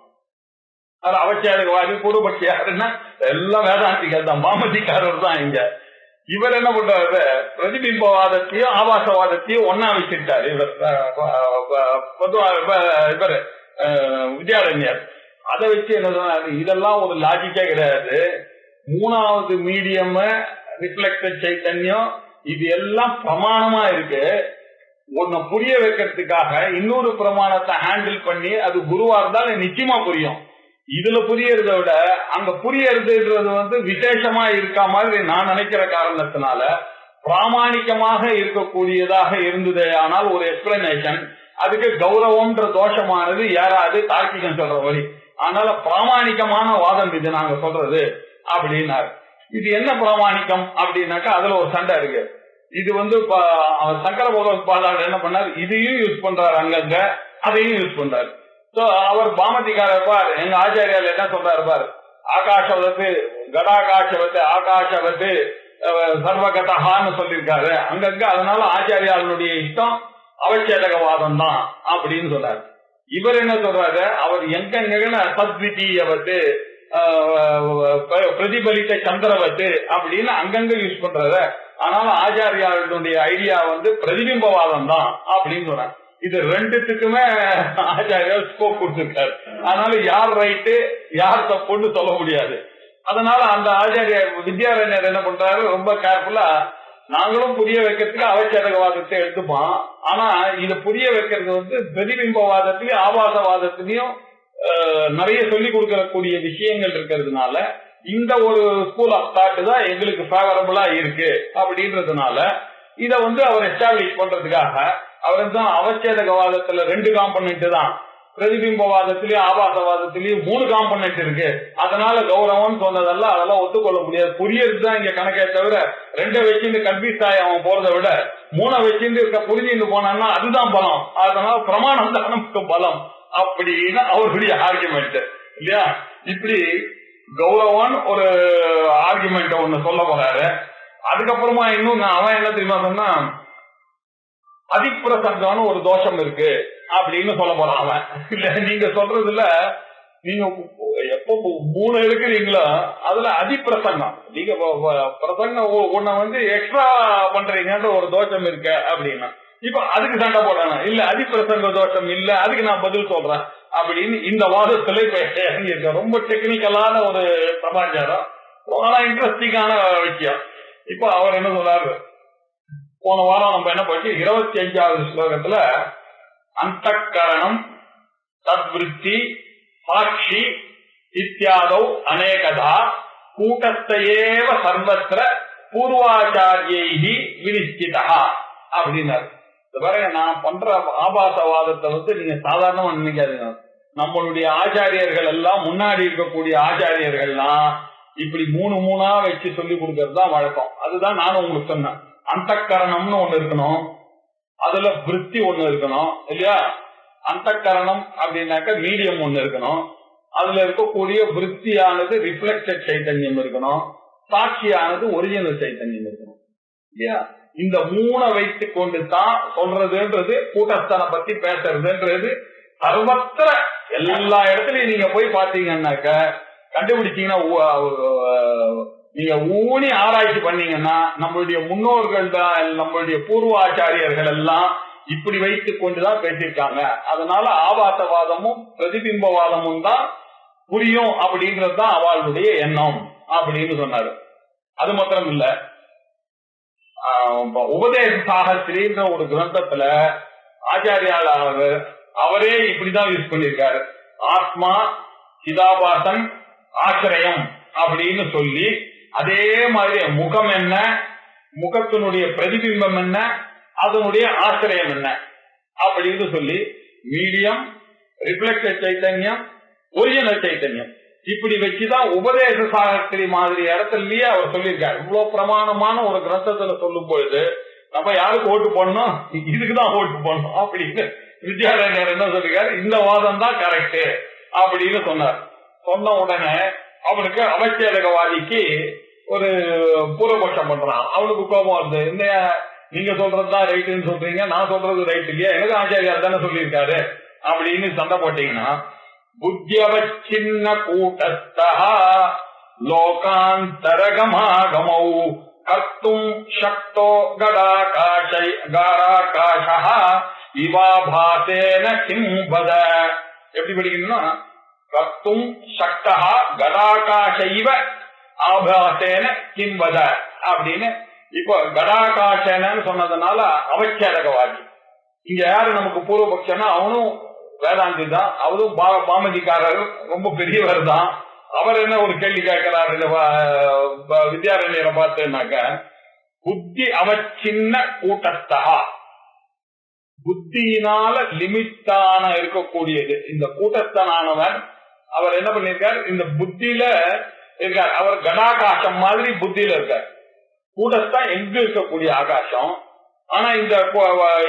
அவச்சேதகவாதி பூர்வபட்சி யாருன்னா எல்லாம் வேதாந்திகள் தான், மாமதிக்காரர் தான். இங்க இவர் என்ன பண்றாரு, பிரதிபிம்பவாதத்தையும் ஆபாசவாதத்தையும் ஒன்னா வச்சிருக்காரு இவர் வித்யாரண்யர். அதை வச்சு என்ன சொன்னாரு, இதெல்லாம் ஒரு லாஜிக்கே கிடையாது. 3வது மீடியம் ரிஃப்ளெக்டட் சைத்தன்யம், இது எல்லாம் பிரமாணமா இருக்கு. ஒன்னு புரிய வைக்கிறதுக்காக இன்னொரு பிரமாணத்தை ஹேண்டில் பண்ணி அது குருவா இருந்தாலும் நிச்சயமா புரியும். இதுல புரியறத விட அங்க புரியறதுன்றது விசேஷமா இருக்க மாதிரி நான் நினைக்கிற காரணத்தினால பிராமணிகமாக இருக்கக்கூடியதாக இருந்தது. ஆனால் ஒரு எக்ஸ்பிளனேஷன் அதுக்கு கௌரவம்ன்ற தோஷமானது யாராவது தார்க்கிகம் சொல்ற வழி. அதனால பிராமணிகமான வாதம் இது நாங்க சொல்றது அப்படின்னாரு. இது என்ன பிராமணிகம் அப்படின்னாக்கா அதுல ஒரு சண்டை இருக்கு. இது சங்கர பகவத்பாதார் என்ன பண்ணாரு, இதையும் யூஸ் பண்றாரு, அங்கங்க அதையும் யூஸ் பண்றாரு. அவர் பாமதிக்காரர் பார், எங்க ஆச்சாரியால் என்ன சொல்றாரு பார், ஆகாஷவத்து கடாகாஷவத்து ஆகாஷவத்து சர்வகதான்னு சொல்லியிருக்காரு அங்கங்க. அதனால ஆச்சாரியாளுடைய இஷ்டம் அவச்சேதகவாதம் தான் அப்படின்னு சொல்றாரு. இவர் என்ன சொல்றாரு, அவர் எங்கெங்க சத்விதீயவத்து பிரதிபலித்த சந்திரவத்து அப்படின்னு அங்கங்க யூஸ் பண்றாரு. ஆனாலும் ஆச்சாரியாளுடைய ஐடியா பிரதிபிம்பவாதம் தான் அப்படின்னு சொல்றாரு. இது 2த்துக்குமே ஆச்சாரியால் ஸ்கோப் கொடுத்திருக்காரு. அதனால யார் ரைட்டு யார் தப்புன்னு சொல்ல முடியாது. அதனால அந்த ஆச்சாரியார் வித்யாரண்யர் என்ன பண்றாரு, ரொம்ப கேர்ஃபுல்லா நாங்களும் புரிய வைக்கிறதுக்கு அவச்சேதகவாதத்தை எடுத்துப்போம். ஆனா இத புரிய வைக்கிறது பிரதிபிம்பவாதத்திலயும் ஆபாசவாதத்திலையும் நிறைய சொல்லிக் கொடுக்கக்கூடிய விஷயங்கள் இருக்கிறதுனால இந்த ஒரு ஸ்கூல் ஆஃப் தாட் தான் எங்களுக்கு ஃபேவரபிளா இருக்கு அப்படின்றதுனால இத அவர் எஸ்டாப்ளிஷ் பண்றதுக்காக அவர் தான் அவச்சேதகவாதத்துல 2 காம்பனன்ட் தான், பிரதிபிம்பவாதத்திலயும் ஆபாசவாதத்திலயும் 3 காம்பனன்ட் இருக்கு. அதனால கௌரவம் சொன்னதெல்லாம் அதெல்லாம் ஒத்துக்கொள்ள முடியாது. புரியறது தான் இங்க கணக்கே தவிர 2 வச்சுட்டு கன்ஃபியூஸ் ஆகி அவன் போறதை விட 3 வச்சுட்டு இருக்க புரிஞ்சுட்டு போனான்னா அதுதான் பலம். அதனால பிரமாணம் தான் நமக்கு பலம் அப்படின்னு அவருடைய ஆர்குமெண்ட் இல்லையா. இப்படி கௌரவன் ஒரு ஆர்குமெண்ட் ஒண்ணு சொல்ல போறாரு. அதுக்கப்புறமா இன்னும் அவன் என்ன தெரியுமா சொன்னா, அதிப்பிரசங்கம்னு ஒரு தோஷம் இருக்கு அப்படின்னு சொல்ல போறான் அவன். இல்ல நீங்க சொல்றதுல நீங்க எப்போ 3 எடுக்கிறீங்களோ அதுல அதிப்பிரசங்கம், நீங்க பிரசங்கம் ஒன்ன எக்ஸ்ட்ரா பண்றீங்கன்ற ஒரு தோஷம் இருக்கு அப்படின்னா இப்ப அதுக்கு சண்டை போடணும். இல்ல அதிப்பிரசங்க தோஷம் இல்ல, அதுக்கு நான் பதில் சொல்றேன் அப்படின்னு இந்த வாதத்துல இப்ப இறங்கியிருக்க. ரொம்ப டெக்னிக்கலான ஒரு சமாச்சாரம், ஆனா இன்ட்ரெஸ்டிங்கான விஷயம். இப்ப அவர் என்ன சொல்றாரு, போன வாரம் நம்ம என்ன பண்ணி 25வது ஸ்லோகத்துல அந்தக்கரணம் தத்விருத்தி சாட்சி இத்தியாதௌ அநேகதா கூட்டஸ்தேவ சர்வத்திர பூர்வாச்சாரியைஹி வினிஷ்டிதா அப்படின்னாரு. பாருங்க, நான் பண்ற ஆபாசவாதத்தை நீங்க சாதாரணமா நினைக்காதீங்க. நம்மளுடைய ஆச்சாரியர்கள் எல்லாம், முன்னாடி இருக்கக்கூடிய ஆச்சாரியர்கள்லாம் இப்படி 3 வச்சு சொல்லி கொடுக்கறது தான் வழக்கம். அதுதான் நானும் உங்களுக்கு சொன்னேன். அந்தக்கரணம்னு ஒண்ணு இருக்கணும், அதுல விருத்தி ஒண்ணு இருக்கணும் இல்லையா. அந்தக்கரணம் அப்படின்னாக்க மீடியம் ஒண்ணு இருக்கணும், அதுல இருக்கக்கூடிய விருத்தியானது ரிஃப்ளெக்டட் சைத்தன்யம் இருக்கணும், சாட்சியானது ஒரிஜினல் சைத்தன்யம் இருக்கணும் இல்லையா. இந்த 3 வைத்து கொண்டு தான் சொல்றதுன்றது, கூட்டஸ்தான பத்தி பேசுறதுன்றது சர்வத்திர எல்லா இடத்துலயும் நீங்க போய் பாத்தீங்கன்னாக்க கண்டுபிடிச்சீங்கன்னா, நீங்க ஊனி ஆராய்ச்சி பண்ணீங்கன்னா நம்மளுடைய முன்னோர்கள் தான், நம்மளுடைய பூர்வ ஆச்சாரியர்கள் எல்லாம் இப்படி வைத்துக் கொண்டுதான் பேசியிருக்காங்க. அதனால ஆபாசவாதமும் பிரதிபிம்பவாதமும் தான் புரியும் அப்படின்றதுதான் அவளுடைய எண்ணம் அப்படின்னு சொன்னாரு. அது மாத்திரம் இல்ல, உபதேச சாகஸ்திரின்ற ஒரு கிரந்தத்துல ஆச்சாரியால் அவரே இப்படிதான் யூஸ் பண்ணிருக்காரு. ஆத்மா சிதாபாசன் ஆசிரியம் அப்படின்னு சொல்லி, அதே மாதிரி முகம் என்ன, முகத்தினுடைய பிரதிபிம்பம் என்ன, அதனுடைய ஆசிரியம் என்ன அப்படின்னு சொல்லி மீடியம், ரிஃப்ளெக்டட் சைத்தன்யம், ஒரிஜினல் சைத்தன்யம் இப்படி வச்சுதான் உபதேச சாகஸ்திரி மாதிரி இடத்துலயே அவர் சொல்லியிருக்காரு. இவ்வளவு பிரமாணமான ஒரு கிரந்தத்துல சொல்லும் பொழுது நம்ம யாருக்கு ஓட்டு போடணும், இதுக்குதான் ஓட்டு போடணும் அப்படின்னு வித்யாரண்யர் என்ன சொல்லிருக்காரு, இந்த வாதம் தான் கரெக்ட் அப்படின்னு சொன்னார். சொன்ன உடனே அவனுக்கு அவச்சேதகவாதிக்கு ஒரு பூர்வபட்சம் பண்றான். அவனுக்கு கோபம் வருது, இந்த நீங்க சொல்றதுதான் ரைட்டுன்னு சொல்றீங்க, நான் சொல்றது ரைட் இல்லையா, எனக்கு ஆச்சாரியார் தானே சொல்லியிருக்காரு அப்படின்னு சண்டை போட்டீங்கன்னா, புத்தியவச்சின்ன கூட்டஸ்தா லோகாந்தரகமாகமௌ கர்த்தும் சக்தோ கடாகாஷ இவாபாசேன கிம் வத. எப்படி படிக்கணும்னா, கர்த்தும் சக்தா கடாகாஷைவ ஆபாசேன கிம் வத அப்படின்னு. இப்போ கடாகாசேனன்னு சொன்னதுனால அவச்சேதகவாதி. இங்க யாரு நமக்கு பூர்வபக்ஷனா, அவனும் வேதாந்தி தான், அவரும் பாமதிக்காரர், ரொம்ப பெரியவர் தான். அவர் என்ன ஒரு கேள்வி கேட்கிறாரு வித்யாரண்யரை பார்த்துனாக்க, புத்தி அவச்சின்ன கூட்டஸ்தா, புத்தியினால லிமிட்டான இருக்கக்கூடியது இந்த கூட்டஸ்தனானவன். அவர் என்ன பண்ணிருக்கார், இந்த புத்தியில இருக்கார். அவர் கடாகாசம் மாதிரி புத்தியில இருக்கார். கூட்டஸ்தான் எங்க இருக்கக்கூடிய ஆகாசம், ஆனா இந்த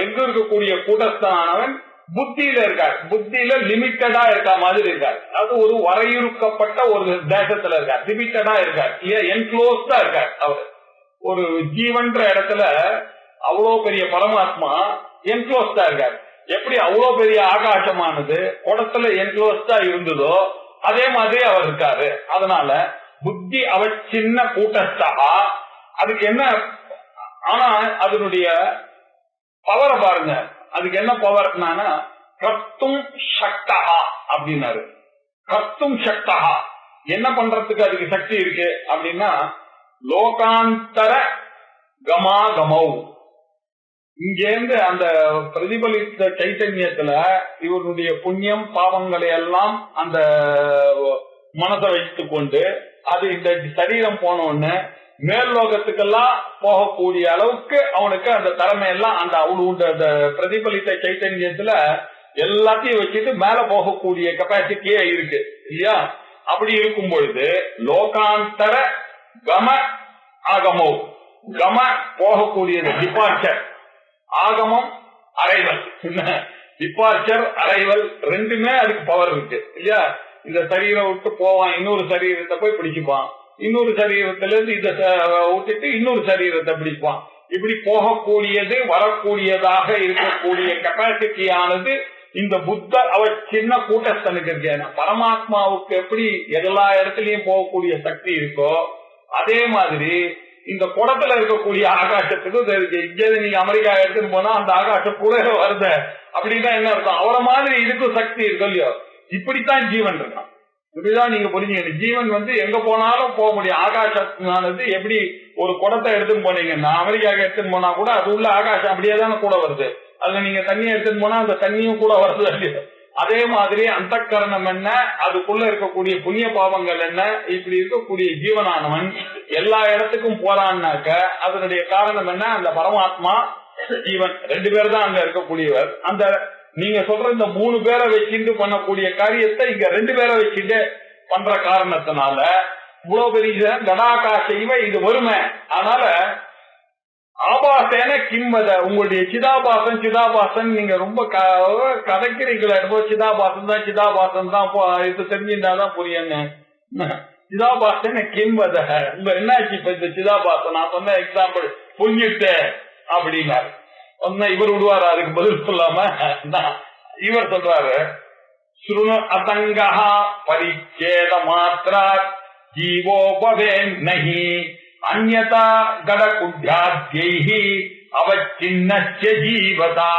எங்க இருக்கக்கூடிய கூட்டஸ்தானவன் புத்தியில இருக்கார். புத்தியில லிமிட்டடா இருக்க மாதிரி இருக்கார். அது ஒரு வரையறுக்கப்பட்ட ஒரு தேசத்துல இருக்கார், லிமிட்டடா இருக்கார், என்க்ளோஸ்டா இருக்கார். அவர் ஒரு ஜீவன்ற இடத்துல அவ்வளவு பெரிய பரமாத்மா என்க்ளோஸ்டா இருக்கார். எப்படி அவ்வளவு பெரிய ஆகாசமானது குடத்துல என்க்ளோஸ்டா இருந்ததோ அதே மாதிரி அவர் இருக்காரு. அதனால புத்தி அவர் சின்ன கூட்டஸ்தா. அதுக்கு என்ன, ஆனா அதனுடைய பவரை பாருங்க, அதுக்கு என்ன பவர்னா கர்த்தும் சக்தா அப்படின்னாரு. கர்த்தும் சக்தா என்ன பண்றதுக்கு அதுக்கு சக்தி இருக்கு அப்படின்னா, லோகாந்தர கமாகமௌ, இங்கேருந்து அந்த பிரதிபலித்த சைத்தன்யத்துல இவருடைய புண்ணியம் பாவங்களை எல்லாம் அந்த மனதை வைத்துக் கொண்டு அது இந்த சரீரம் போனோன்னு மேல் லோகத்துக்கெல்லாம் போகக்கூடிய அளவுக்கு அவனுக்கு அந்த திறமை எல்லாம் அந்த அவனு அந்த பிரதிபலித்த சைத்தன்யத்துல எல்லாத்தையும் வச்சுட்டு மேல போகக்கூடிய கெப்பாசிட்டியே இருக்கு இல்லையா? அப்படி இருக்கும் பொழுது லோகாந்தர கம ஆகமோ, கம போகக்கூடியது டிபார்ச்சர், ஆகமம் அரைவல். டிபார்ச்சர் அரைவல் ரெண்டுமே அதுக்கு பவர் இருக்கு இல்லையா? இந்த சரீரம் விட்டு போவான், இன்னொரு சரீரத்தை போய் பிடிச்சுப்பான், இன்னொரு சரீரத்துல இருந்து இதை விட்டுட்டு இன்னொரு சரீரத்தை பிடிப்பான். இப்படி போகக்கூடியது வரக்கூடியதாக இருக்கக்கூடிய கெப்பாசிட்டியானது இந்த புத்தர் அவர் சின்ன கூட்டஸ்தனுக்கு இருக்கு. பரமாத்மாவுக்கு எப்படி எல்லா இடத்துலயும் போகக்கூடிய சக்தி இருக்கோ அதே மாதிரி இந்த குடத்துல இருக்கக்கூடிய ஆகாசத்துக்கு இங்கே நீங்க அமெரிக்கா எடுத்துட்டு போனா அந்த ஆகாசம் கூட வருது அப்படின்னா என்ன அர்த்தம்? அவரை மாதிரி இதுக்கும் சக்தி இருக்கு இல்லையோ? இப்படித்தான் ஜீவன் இருக்கான். இப்படிதான் நீங்க புரிஞ்சுக்கணும். ஜீவன் எங்க போனாலும் போக முடியும். ஆகாசமானது எப்படி ஒரு குடத்தை எடுத்துன்னு போனீங்கன்னா அமெரிக்காவுக்கு எடுத்துன்னு போனா கூட அது உள்ள ஆகாசம் அப்படியே தானே கூட வருது. அதுல நீங்க தண்ணியை எடுத்துன்னு போனா அந்த தண்ணியும் கூட வருது இல்லையா? அதே மாதிரி அந்த கரணம் என்ன, அதுக்குள்ள இருக்கக்கூடிய புண்ணிய பாவங்கள் என்ன, இப்படி இருக்கக்கூடிய ஜீவனானவன் எல்லா இடத்துக்கும் போறான்னாக்க அதனுடைய காரணம் என்ன? அந்த பரமாத்மா ஜீவன் ரெண்டு பேர் தான் அங்க இருக்கக்கூடியவர். அந்த நீங்க சொல்ற இந்த 3 பேரை வச்சுட்டு பண்ணக்கூடிய காரியத்தை இங்க 2 பேரை வச்சுட்டு பண்ற காரணத்தினால இவ்வளவு பெரிய கடாகாசைவ இது வருமே. அதனால ஆபாசேன கிம்மத உங்களுடைய சிதாபாசன் சிதாபாசன் நீங்க ரொம்ப கதைக்கிறீங்களா? சிதாபாசன் தான் சிதாபாசன் தான் இது தெரிஞ்சிருந்தாதான் புரியுங்க. சிதாபாசன கிம்பத உங்க என்னாச்சு இப்ப இந்த சிதாபாசன்? நான் சொன்ன எக்ஸாம்பிள் புரிஞ்சுட்டு அப்படின்னாரு. இவர் விடுவாரு, அதுக்கு பதில் சொல்லாம இவர் சொல்றாரு, ஸ்ருணு அசங்கா பரிச்சேத மாத்ரா ஜீவோபவே நஹி அன்யதா கடகுட்யாத்யைஹி அவச்சின்னஸ்ய ஜீவதா.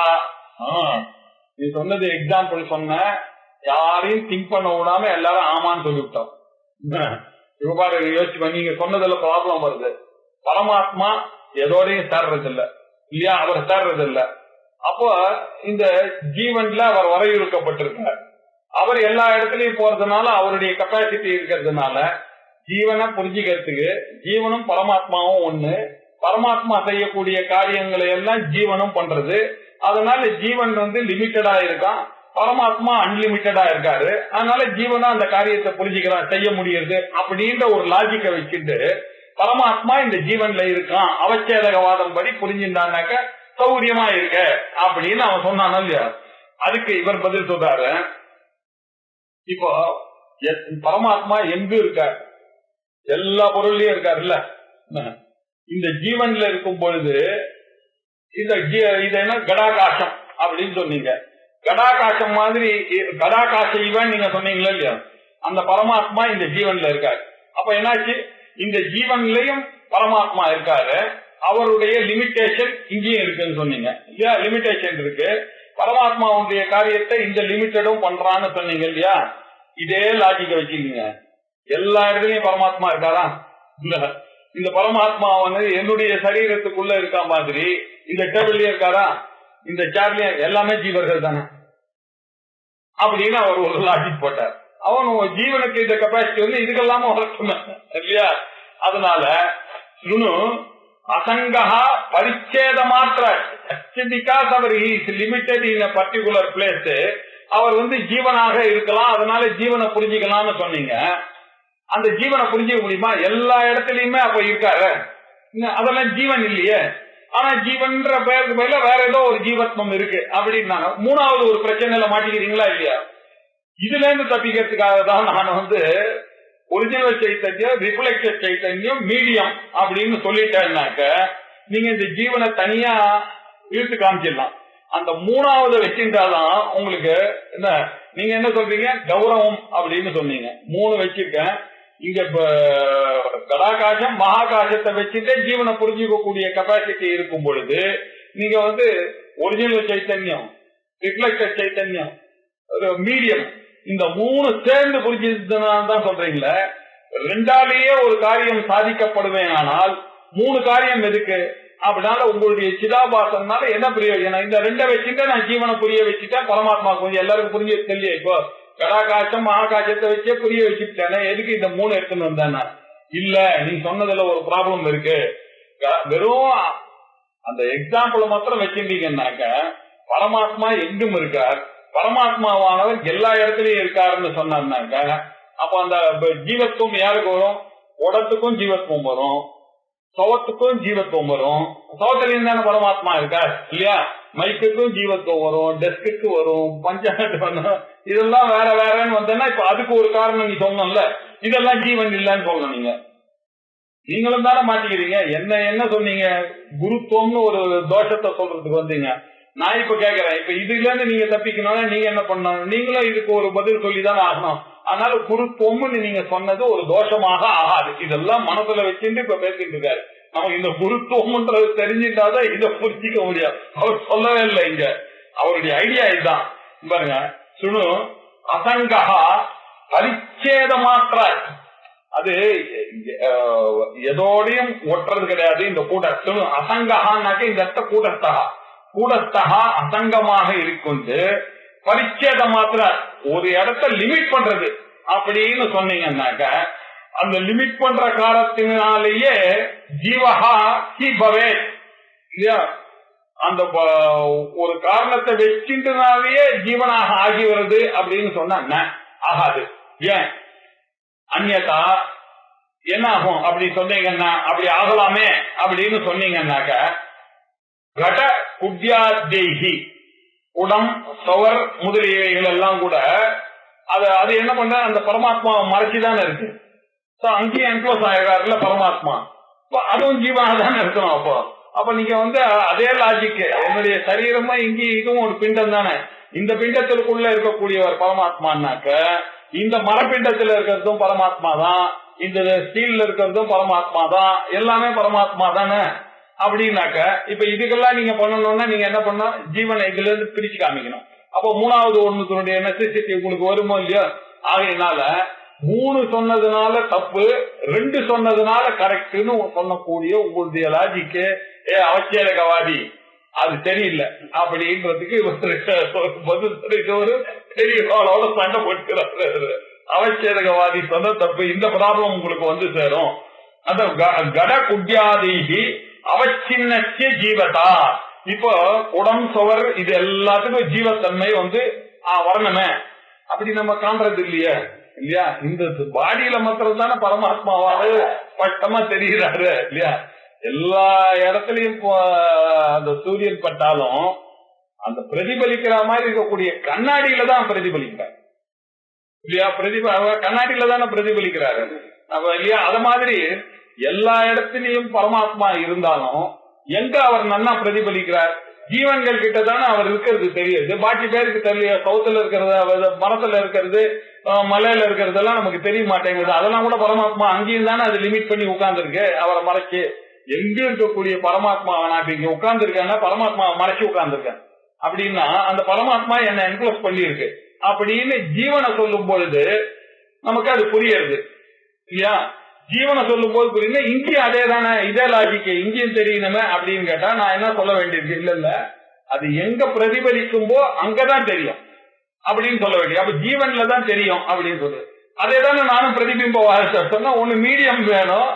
நீ சொன்னது எக்ஸாம்பிள் சொன்ன, யாரையும் திங்க் பண்ண விடாம எல்லாரும் ஆமான்னு சொல்லிவிட்டோம். இப்ப பாரு யோசிச்சு, நீங்க சொன்னதுல ப்ராப்ளம் வருது. பரமாத்மா எதோடையும் சேர்றது இல்ல இல்லையா? அவர் சேர்றது இல்ல. அப்போ இந்த ஜீவன்ல அவர் வரையறுக்கப்பட்டிருக்கார். அவர் எல்லா இடத்துலயும் போறதுனால அவருடைய கெப்பாசிட்டி இருக்கிறதுனால ஜீவனை புரிஞ்சுக்கிறதுக்கு ஜீவனும் பரமாத்மாவும் ஒண்ணு. பரமாத்மா செய்யக்கூடிய காரியங்களை எல்லாம் ஜீவனும் பண்றது. அதனால ஜீவன் லிமிட்டடா இருக்கான், பரமாத்மா அன்லிமிட்டடா இருக்காரு. அதனால ஜீவனா அந்த காரியத்தை புரிஞ்சுக்கிறான், செய்ய முடியுது அப்படின்ற ஒரு லாஜிக்கை வச்சுட்டு பரமாத்மா இந்த ஜீவன்ல இருக்கான் அவச்சேதகவாதம் படி புரிஞ்சுட்டானாக்க சௌரியமா இருக்க அப்படின்னு அவன் சொன்னான் இல்லையா? அதுக்கு இவர் பதில் சொல்றாரு, இப்போ பரமாத்மா எங்க இருக்கார்? எல்லா பொருள்லயும் இருக்காருல்ல. இந்த ஜீவன்ல இருக்கும் பொழுது இது என்ன கடாகாசம் அப்படின்னு சொன்னீங்க. கடாகாசம் மாதிரி கடாகாச இவன் நீங்க சொன்னீங்களா இல்லையா? அந்த பரமாத்மா இந்த ஜீவன்ல இருக்காரு. அப்ப என்னாச்சு? இந்த ஜீவன்லயும் பரமாத்மா இருக்காரு. அவருடைய லிமிட்டேஷன் இங்கேயும் இருக்குன்னு சொன்னீங்க இல்லையா? லிமிட்டேஷன் இருக்கு. பரமாத்மாவுடைய காரியத்தை இந்த லிமிட்டடும் பண்றான்னு சொன்னீங்க இல்லையா? இதே லாஜிக்க வச்சுக்கீங்க. எல்லா இடத்துலயும் பரமாத்மா இருக்காரா? இல்ல. இந்த பரமாத்மா என்னுடைய சரீரத்துக்குள்ள இருக்கா மாதிரி இந்த டேபிள்லயும் இருக்காரா? இந்த சேர்லயும் எல்லாமே ஜீவர்கள் தானே அப்படின்னு அவர் ஒரு லாஜிக் போட்டார். அவன் ஜீவனுக்கு இந்த கெப்பாசிட்டி இதுக்கெல்லாம வரட்டும் இல்லையா? அதனால அசங்கா பரிச்சேத மாத்திர பிகாஸ் அவர் is limited in a particular place. அவர் ஜீவனாக இருக்கலாம், அதனால ஜீவனை புரிஞ்சுக்கலாம்னு சொன்னீங்க. அந்த ஜீவனை புரிஞ்சுக்க முடியுமா? எல்லா இடத்துலயுமே அப்ப இருக்காரு. அதெல்லாம் ஜீவன் இல்லையே. ஆனா ஜீவன்ற பெயருக்கு பதில வேற ஏதோ ஒரு ஜீவத்வம் இருக்கு அப்படின்னாங்க. மூணாவது ஒரு பிரச்சனையில மாட்டிக்கிறீங்களா இல்லையா? இதுல இருந்து தப்பிக்கிறதுக்காக தான் நான் ஒரிஜினல் சைத்தன்யம், ரிஃப்ளெக்டட் சைத்தன்யம், மீடியம் அப்படின்னு சொல்லிட்டேன்னாக்க நீங்க இந்த ஜீவனை தனியா இழுத்து காமிச்சிடலாம். அந்த மூணாவது வச்சுட்டாதான் உங்களுக்கு என்ன, நீங்க என்ன சொல்றீங்க? கௌரவம் அப்படின்னு சொன்னீங்க. 3 வச்சிருக்கேன் இங்க. கடாகாசம் மகாகாசத்தை வச்சுட்டு ஜீவனை புரிஞ்சுக்கக்கூடிய கெப்பாசிட்டி இருக்கும் பொழுது நீங்க ஒரிஜினல் சைத்தன்யம், ரிஃப்ளெக்டட் சைத்தன்யம், மீடியம், இந்த 3 சேர்ந்து புரிஞ்சுதான் சொல்றீங்களே. 2ஆலேயே ஒரு காரியம் சாதிக்கப்படுவேன். ஆனால் 3 காரியம் எதுக்கு? அப்படினால உங்களுடைய சிதாபாசனால என்ன பிரயோஜனம்? இந்த 2 வச்சுட்டு நான் ஜீவனை புரிய வச்சுட்டேன், பரமாத்மா கொஞ்சம் எல்லாருக்கும் புரிஞ்சு தெரியல. இப்போ கடாகாசம் மகாகாசத்தை வச்சே புரிய வச்சுட்டேன், எதுக்கு இந்த 3 எடுத்துன்னு வந்தேன்னா? இல்ல, நீ சொன்னதுல ஒரு ப்ராப்ளம் இருக்கு. வெறும் அந்த எக்ஸாம்பிள் மாத்திரம் வச்சிருந்தீங்கன்னாக்க பரமாத்மா எங்கும் இருக்கார், பரமாத்மாவானவர் எல்லா இடத்துலயும் இருக்காருன்னு சொன்னாருனாக்க அப்ப அந்த ஜீவத்துவம் யாருக்கு வரும்? உடத்துக்கும் ஜீவத்துவம் வரும், சவத்துக்கும் ஜீவத்துவம் வரும். சவத்திலையும் தானே பரமாத்மா இருக்கார் இல்லையா? மைக்குக்கும் ஜீவத்துவம் வரும், டெஸ்க்கு வரும், பஞ்சாயத்து வரும். இதெல்லாம் வேற வேறன்னு வந்தேன்னா இப்ப அதுக்கு ஒரு காரணம் நீ சொன்னல, இதெல்லாம் ஜீவன் இல்லன்னு சொல்லணும். நீங்களும் தானே மாட்டிக்கிறீங்க. என்ன சொன்னீங்க? குருத்துவம்னு ஒரு தோஷத்தை சொல்றதுக்கு வந்தீங்க. நான் இப்ப கேக்குறேன், இப்ப இதுல இருந்து நீங்க தப்பிக்கணும்னா நீங்க என்ன பண்ணணும்? நீங்களும் இதுக்கு ஒரு பதில் சொல்லிதான் ஆகணும். அதனால குருத்துவம்னு நீங்க சொன்னது ஒரு தோஷமாக ஆகாது. இதெல்லாம் மனசுல வச்சுட்டு இப்ப பேசிட்டு இருக்காரு. நமக்கு இந்த குருத்துவம்ன்றது தெரிஞ்சுட்டாதான் இதை புரிஞ்சிக்க முடியாது. அவர் சொல்லவே இல்லை. இங்க அவருடைய ஐடியா இதுதான் பாருங்க. சுனு அசங்கா பரிச்சேத மாற்ற, அது எதோடையும் ஒட்டுறது கிடையாது. இந்த கூட சுனு அசங்கஹான்னாக்க இந்த இடத்த கூடஸ்தகா, கூடஸ்தகா அசங்கமாக இருக்குண்டு பரிச்சேத மாத்திர ஒரு இடத்த லிமிட் பண்றது அப்படின்னு சொன்னீங்கன்னாக்க அந்த லிமிட் பண்ற காலத்தினாலேயே ஜீவஹா ஹி பவே இல்லையா? அந்த ஒரு காரணத்தை வச்சுட்டுனாலேயே ஜீவனாக ஆகி வருது அப்படின்னு சொன்னா ஆகாது. ஏன் அந்நியதா என்ன ஆகும் அப்படி சொன்னீங்கன்னா? அப்படி ஆகலாமே அப்படின்னு சொன்னீங்கன்னாக்க கட குட்யாதேகி உடம் சவர் முதலியவைகள் எல்லாம் கூட அது என்ன பண்ற அந்த பரமாத்மாவை மறைச்சுதானே இருக்கு. அங்கேயும் என்க்ளோஸ் ஆகிறாருல பரமாத்மா, அதுவும் ஜீவனாக தானே இருக்கணும். அப்ப நீங்க அதே லாஜிக், என்னுடைய சரீரமா இங்கேயும் இதுவும் ஒரு பிண்டம் தானே. இந்த பிண்டத்திற்குள்ள இருக்கக்கூடியவர் பரமாத்மானாக்க இந்த மரப்பிண்டத்தில் இருக்கிறதும் பரமாத்மா தான், இந்த ஸ்டீல்ல இருக்கிறதும் பரமாத்மா தான், எல்லாமே பரமாத்மா தானே. அப்படின்னாக்க இப்ப இதுக்கெல்லாம் நீங்க பண்ணணும்னா நீங்க என்ன பண்ண? ஜீவனை இதுல இருந்து பிரிச்சு காமிக்கணும். அப்ப மூணாவது ஒண்ணுடைய நெசசிட்டி உங்களுக்கு வருமோ இல்லையோ? ஆகையினால 3 சொன்னதுனால தப்பு, 2 சொன்னதுனால கரெக்ட்னு சொல்லக்கூடிய உங்களுடைய லாஜிக்கு அவச்சேதகவாதி அது தெரியல அப்படின்றதுக்கு ஒரு பெரிய சண்டை போட்டுக்கிறாரு. அவச்சேதகவாதி சொன்ன தப்பு, இந்த ப்ராப்ளம் உங்களுக்கு சேரும். அந்த கட குட்யாதீகி அவச்சின்னசிய ஜீவதா. இப்போ உடம் சுவர் இது எல்லாத்துக்கும் ஜீவத்தன்மை வரணுமே, அப்படி நம்ம காண்றது இல்லையா? இந்த பாடியில மாத்திரம் தானே பரமாத்மாவாரு பட்டமா தெரிகிறாரு இல்லையா? எல்லா இடத்துலயும் அந்த சூரியன் பட்டாலும் அந்த பிரதிபலிக்கிற மாதிரி இருக்கக்கூடிய கண்ணாடியில தான் பிரதிபலிக்கிறார் இல்லையா? கண்ணாடியில தானே பிரதிபலிக்கிறாரு இல்லையா? அத மாதிரி எல்லா இடத்திலையும் பரமாத்மா இருந்தாலும் எங்க அவர் நன்னா பிரதிபலிக்கிறார்? ஜீவன்கள் கிட்ட தானே அவர் இருக்கிறது தெரியுது. பாக்கி பேருக்கு தெரியல. சவுத்துல இருக்கிறது, மரத்துல இருக்கிறது, மலையில இருக்கிறதெல்லாம் நமக்கு தெரிய மாட்டேங்குது. அதெல்லாம் கூட பரமாத்மா அங்கேயும் தானே அது லிமிட் பண்ணி உட்கார்ந்து இருக்கு. அவரை மறைச்சு எங்க இருக்கக்கூடிய பரமாத்மா நான் இங்க உட்கார்ந்து இருக்கேன்னா பரமாத்மாவை மறைச்சு உட்கார்ந்துருக்கேன் அப்படின்னா அந்த பரமாத்மா என்ன என்க்ளோஸ் பண்ணி இருக்கு அப்படின்னு ஜீவனை சொல்லும் பொழுது நமக்கு அது புரியுது இல்லையா? ஜீவனை சொல்லும் போது புரியுது. இங்கேயும் அதே தானே, இதே லாஜிக்கு இங்கேயும் தெரியணுமே அப்படின்னு கேட்டா நான் என்ன சொல்ல வேண்டியிருக்கு? இல்ல அது எங்க பிரதிபலிக்கும்போ அங்கதான் தெரியும் அப்படின்னு சொல்ல வேண்டிய. அப்ப ஜீவன்ல தான் தெரியும் அப்படின்னு சொல்லு. அதே தானே நானும் பிரதிபிம்ப சொன்னா ஒண்ணு மீடியம் வேணும்,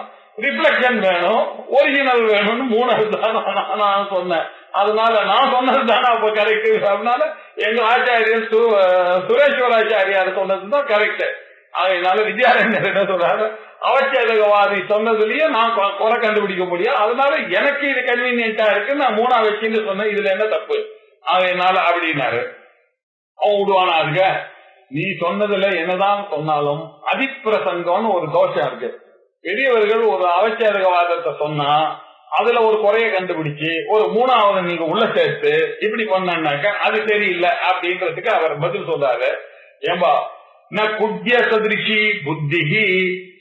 ரிஃப்ளெக்ஷன் வேணும், ஒரிஜினல் வேணும்னு 3 தான் நான் சொன்னேன். அதனால நான் சொன்னது தானே அப்ப கரெக்ட். அதனால எங்க ஆச்சாரியர் சுரேஸ்வராச்சாரியார் சொன்னதுதான் கரெக்ட். அதனால வித்யாரண்யர் என்ன சொல்றாரு? அவச்சேதகவாதி சொன்னதுலயே நான் குறை கண்டுபிடிக்க முடியும். அதனால எனக்கு இது கன்வீனியன்டா இருக்கு, நான் 3 வச்சுன்னு சொன்னேன். இதுல என்ன தப்பு? அதனால அப்படின்னாரு. அவன் விடுவானா? அதுக்கு நீ சொன்னதுல என்னதான் சொன்னாலும் அதிப்பிரசங்கம்னு ஒரு தோஷம் இருக்கு. பெரியவர்கள் ஒரு அவச்சேதகவாதத்தை சொன்னா அதுல ஒரு குறைய கண்டுபிடிச்சு ஒரு 3வது நீங்க உள்ள சேர்த்து இப்படி பண்ணாக்க அது சரியில்லை அப்படின்றதுக்கு அவர் பதில் சொல்றாரு. ஏம்பா ந குட்ய சதிருஷி புத்திஹி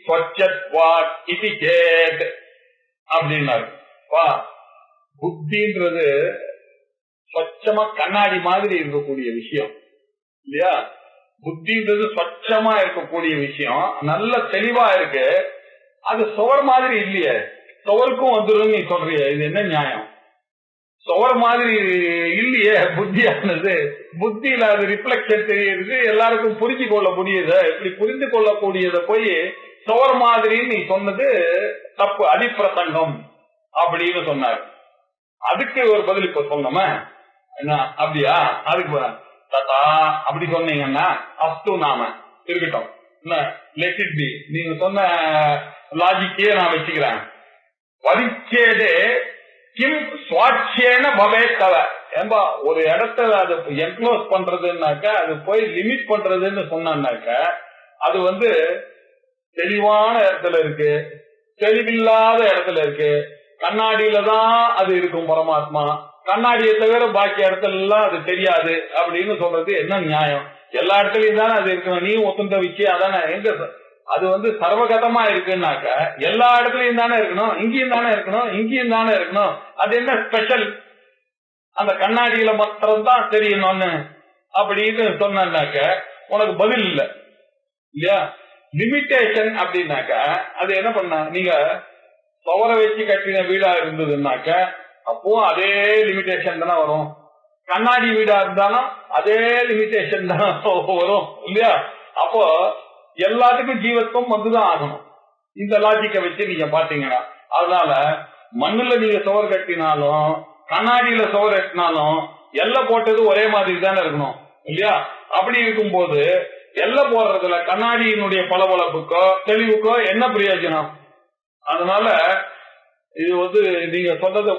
ஸ்வச்சத்வாத் இதி சேத் அப்படின்னாரு. புத்தின்றது ஸ்வச்சமா கண்ணாடி மாதிரி இருக்கக்கூடிய விஷயம் இல்லையா? புத்தின்றது ஸ்வச்சமா இருக்கக்கூடிய விஷயம், நல்ல தெளிவா இருக்கு. அது சுவர் மாதிரி இல்லையே. சுவருக்கும் வந்துடும் நீ சொல்றிய, இது என்ன நியாயம்? சுவர் மாதிரி இல்லையே புத்தியானது. புத்தியில அது ரிஃப்ளெக்ஷன் தெரியுது, எல்லாருக்கும் புரிஞ்சு கொள்ள முடியுது. இப்படி புரிந்து கொள்ளக்கூடியத போய் சுவர் மாதிரி நீ சொன்னது தப்பு, அதிப்பிரசங்கம் அப்படின்னு சொன்னார். அதுக்கு ஒரு பதில் இப்ப சொன்னோமே என்ன அப்படியா? அதுக்கு ததா அப்படி சொன்னீங்கன்னா அஸ்து நாம இருக்கட்டும், லெட் இட் பி. நீங்க சொன்ன லாஜிக்கே நான் வச்சுக்கிறேன். பரிச்சேதே கிம் சுவாட்சியேன பவேத்தவ. ஏன்பா ஒரு இடத்துல அது என்க்ளோஸ் பண்றதுன்னாக்க, அது போய் லிமிட் பண்றதுன்னு சொன்னாக்க, அது வந்து தெளிவான இடத்துல இருக்கு, தெளிவில்லாத இடத்துல இருக்கு. கண்ணாடியில தான் அது இருக்கும் பரமாத்மா, கண்ணாடியை தவிர பாக்கி இடத்துல எல்லாம் அது தெரியாது அப்படின்னு சொல்றது என்ன நியாயம்? எல்லா இடத்துலயும் தானே அது இருக்கணும். நீ ஒத்துந்த விஷயம் அதானே. எங்க அது வந்து சர்வகதமா இருக்குன்னாக்க எல்லா இடத்துலயும் தானே இருக்கணும், இங்கேயும் தானே இருக்கணும், இங்கேயும் தானே இருக்கணும். அது என்ன ஸ்பெஷல்? அந்த கண்ணாடியில மாத்திரம் தான் தெரியணும்னு அப்படின்னு சொன்னாக்க உனக்கு பதில் இல்லை இல்லையா? லிமிட்டேஷன் அப்படின்னாக்க அது என்ன பண்ண, நீங்க சுவர வச்சு கட்டின வீடா இருந்ததுன்னாக்க அப்போ அதே லிமிட்டேஷன் தானே வரும். கண்ணாடி வீடா இருந்தாலும் அதே லிமிட்டேஷன் தான் வரும் இல்லையா? அப்போ எல்லாத்துக்கும் ஜீவத்துவம் வந்துதான் ஆகணும். இந்த லாஜிக்கை வச்சு நீங்க பாத்தீங்கன்னா, அதனால மண்ணுல நீங்க சுவர் கட்டினாலும் கண்ணாடியில சுவர் கட்டினாலும் எல்லாம் போட்டது ஒரே மாதிரி தானே இருக்கணும் இல்லையா? அப்படி இருக்கும்போது எல்லாம் போடுறதுல கண்ணாடியினுடைய பளபளப்புக்கோ தெளிவுக்கோ என்ன பிரயோஜனம்? அதனால இது வந்து நீங்க சொன்னது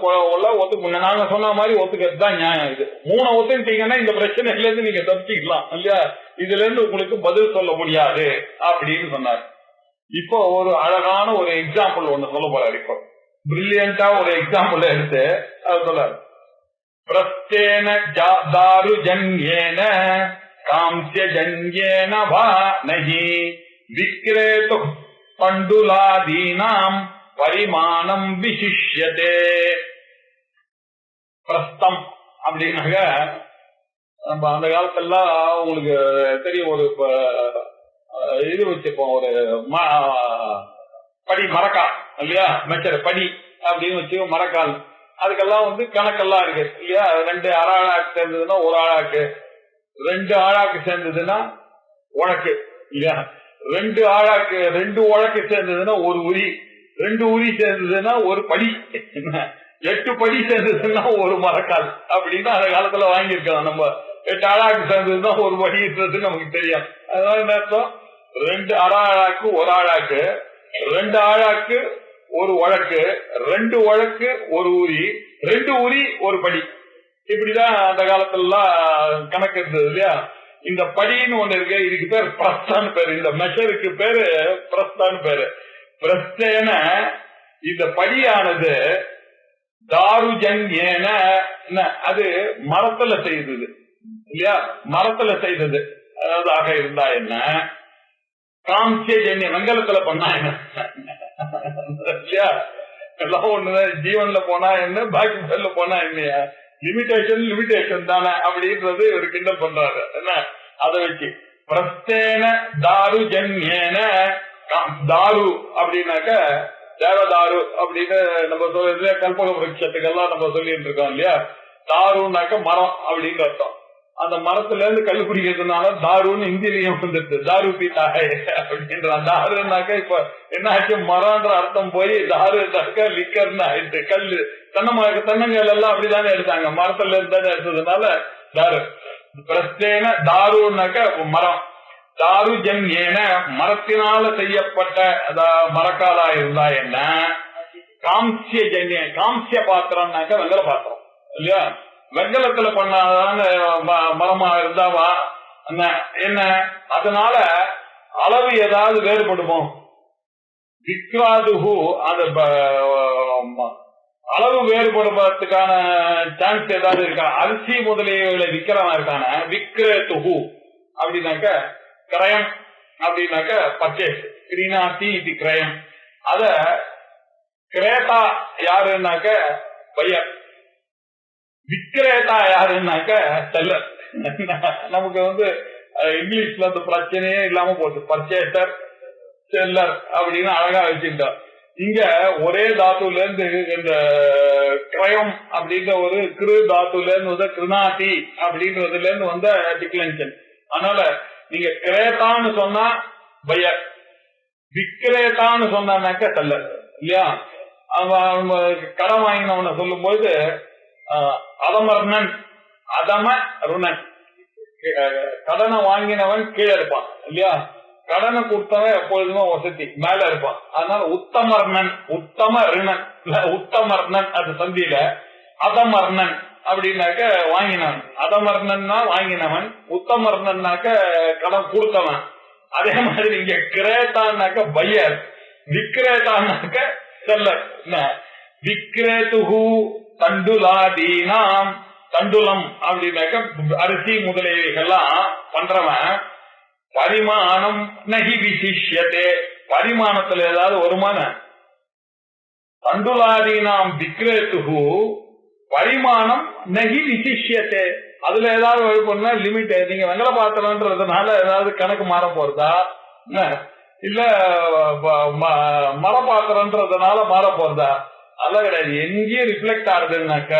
நாங்க சொன்ன மாதிரி ஒத்துக்கிறது தான் நியாயம். இது 3 ஒத்துக்கிட்டீங்கன்னா இந்த பிரச்சனையில இருந்து நீங்க தப்பிச்சுக்கலாம் இல்லையா? இதுல இருந்து உங்களுக்கு பதில் சொல்ல முடியாது அப்படின்னு சொன்னார். இப்போ ஒரு அழகான ஒரு எக்ஸாம்பிள் ஒண்ணு சொல்ல போறாரு. இப்போ பிரில்லியண்டா ஒரு எக்ஸாம்பிள் எடுத்து அது சொல்றாரு. பிரஸ்தேன தாரு ஜன்யேன காம்ஸ்ய ஜன்யேன வா நஹி விக்ரேது பண்டுலாதீனாம் பரிமாணம் விசிஷ்யதே. பிரஸ்தம் அப்படின்னாக்க நம்ம அந்த காலத்தெல்லாம் உங்களுக்கு தெரியும், ஒரு இது வச்சிருப்போம், ஒரு படி மரக்கால் இல்லையா? மெச்சர் படி அப்படின்னு வச்சு மரக்கால், அதுக்கெல்லாம் வந்து கணக்கெல்லாம் இருக்கு இல்லையா? 2 அரை ஆழாக்கு சேர்ந்ததுன்னா 1 ஆழாக்கு, 2 ஆழாக்கு சேர்ந்ததுன்னா உழக்கு இல்லையா? 2 ஆழாக்கு 2 உழக்கு சேர்ந்ததுன்னா 1 உரி, 2 உரி சேர்ந்ததுன்னா 1 படி, 8 படி சேர்ந்ததுன்னா 1 மரக்கால் அப்படின்னு அந்த காலத்துல வாங்கியிருக்கோம். நம்ம 8 ஆழாக்கு சேர்ந்ததுன்னா 1 படின்றது நமக்கு தெரியும். அதனால என்ன அர்த்தம்? 2 அரை ஆழாக்கு 1 ஆழாக்கு, 2 ஆழாக்கு 1 உழக்கு, 2 உழக்கு 1 உரி, 2 உரி 1 படி. இப்படிதான் அந்த காலத்துல கணக்கு இருந்தது இல்லையா? இந்த படின்னு ஒண்ணு இருக்கு, இதுக்கு பேர் பிரஸ்தான் பேரு. இந்த மெஷருக்கு பேரு பிரஸ்தான் பேரு. பிரஸ்தேன இந்த படியானது தாருஜன்யேன அது மரத்துல செய்தது இல்லையா? மரத்துல செய்தது அதாவது ஆக இருந்தா என்ன, காம்சிய ஜன்ய வெங்கலத்துல பண்ணா என்ன இல்லையா? எல்லாம் ஒண்ணுதான். ஜீவன்ல போனா என்ன, பாக்கி பேர்ல போனா என்னையா? லிமிடேஷன் தானே அப்படின்றது ஒரு கிண்டல் பண்றாரு என்ன. அதை வச்சு பிரஸ்தேன தாரு ஜன்யேன, தாரு அப்படின்னாக்க தேவதாரு அப்படின்னு நம்ம சொல்றது, கல்பக விருட்சத்துக்கெல்லாம் நம்ம சொல்லிட்டு இருக்கோம் இல்லையா? தாருனாக்க மரம் அப்படின்னு அர்த்தம். அந்த மரத்துல இருந்து கல் குடிக்கிறதுனால தாருன்னு இந்தியிலையும் வந்துருது, தாரு பீத்தாய் அப்படின்றான். தாருனாக்க இப்ப என்ன ஆச்சு, மரம்ன்ற அர்த்தம் போய் தாருனாக்க லிக்கர்னு ஆயிடுச்சு. கல்லு தென்னங்கள் எல்லாம் அப்படித்தானே எடுத்தாங்க, மரத்துல இருந்தானே எடுத்ததுனால தாரு. பிரஸ்தேன தாருனாக்க மரம், தாரு ஜன்யேன மரத்தினால செய்யப்பட்ட மரக்காலா இருந்தா என்ன, காம்சிய ஜன்ய காம்சிய பாத்திரம்னாக்க வெங்கல பாத்திரம் இல்லையா? வெங்கலத்துல பண்ணாதான் மரமா இருந்தாவா என்ன? அதனால அளவு ஏதாவது வேறுபடுமோ? விக்ராதுகு அந்த அளவு வேறுபடுவதற்கான சான்ஸ் ஏதாவது இருக்கா? அரிசி முதலியவர்களை விக்கிறவன் இருக்கான விக்ரேதுகு அப்படின்னாக்க கிரயம் அப்படின்னாக்க பர்ச்சேஸ், கிரீனாத்தி இது கிரயம். அத கிரேட்டா யாருன்னாக்க பையர், விக்ரேட்டா யாருன்னாக்க செல்லர். நமக்கு வந்து இங்கிலீஷ்ல அந்த பிரச்சனையே இல்லாம போச்சு, பர்ச்சேசர் செல்லர் அப்படின்னு அழகா வச்சுட்டோம். இங்க ஒரே தாத்துல இருந்து இந்த கிரயம் அப்படின்ற ஒரு கிரு தாத்துல இருந்து வந்த கிருநாட்டி அப்படின்றதுல இருந்து வந்த டிக்ளென்ஷன். அதனால நீங்க கிரேட்டான்னு சொன்னா பையர், விக்ரேட்டான்னு சொன்னாக்க செல்லர் இல்லையா? அவன் கடன் வாங்கினவனை சொல்லும் போது அதமர்ணன், அதம ருணன் கடனை வாங்கினவன் கீழே இருப்பான் இல்லையா, கடனை கொடுத்தவன் எப்பொழுதுமே வசதி மேல இருப்பான். அதனால உத்தமர்ணன், உத்தம ரிணன், உத்தமர்ணன் அது சந்தியில, அதமர்ணன் அப்படின்னாக்க வாங்கினவன், அதமர்ணன்னா வாங்கினவன், உத்தமர்ணன்னாக்க கடன் கொடுத்தவன். அதே மாதிரி இங்க கிரேட்டான்னாக்க பையர், விக்ரேட்டான்னாக்க செல்லர். விக்ரேதுஹு தண்டுலாதீனாம், தண்டுலம் அப்படின்னாக்க அரிசி முதலியவைகள்லாம் பண்றவன். பரிமாணம் நகி விசிஷ்யத்தே, பரிமாணத்துல ஏதாவது வருமான, தண்டுலாதீனாம் விக்ரேதுஹு பரிமாணம் நகி விசிஷ்யத்தே, அதுல ஏதாவது வகுப்புன்னா லிமிட். நீங்க வெங்கல பாத்திரம்ன்றதுனால ஏதாவது கணக்கு மாற போறதா, இல்ல மர பாத்திரம்ன்றதுனால மாற போறதா, அதெல்லாம் கிடையாது. எங்கேயும் ரிஃப்ளெக்ட் ஆகுதுன்னாக்க,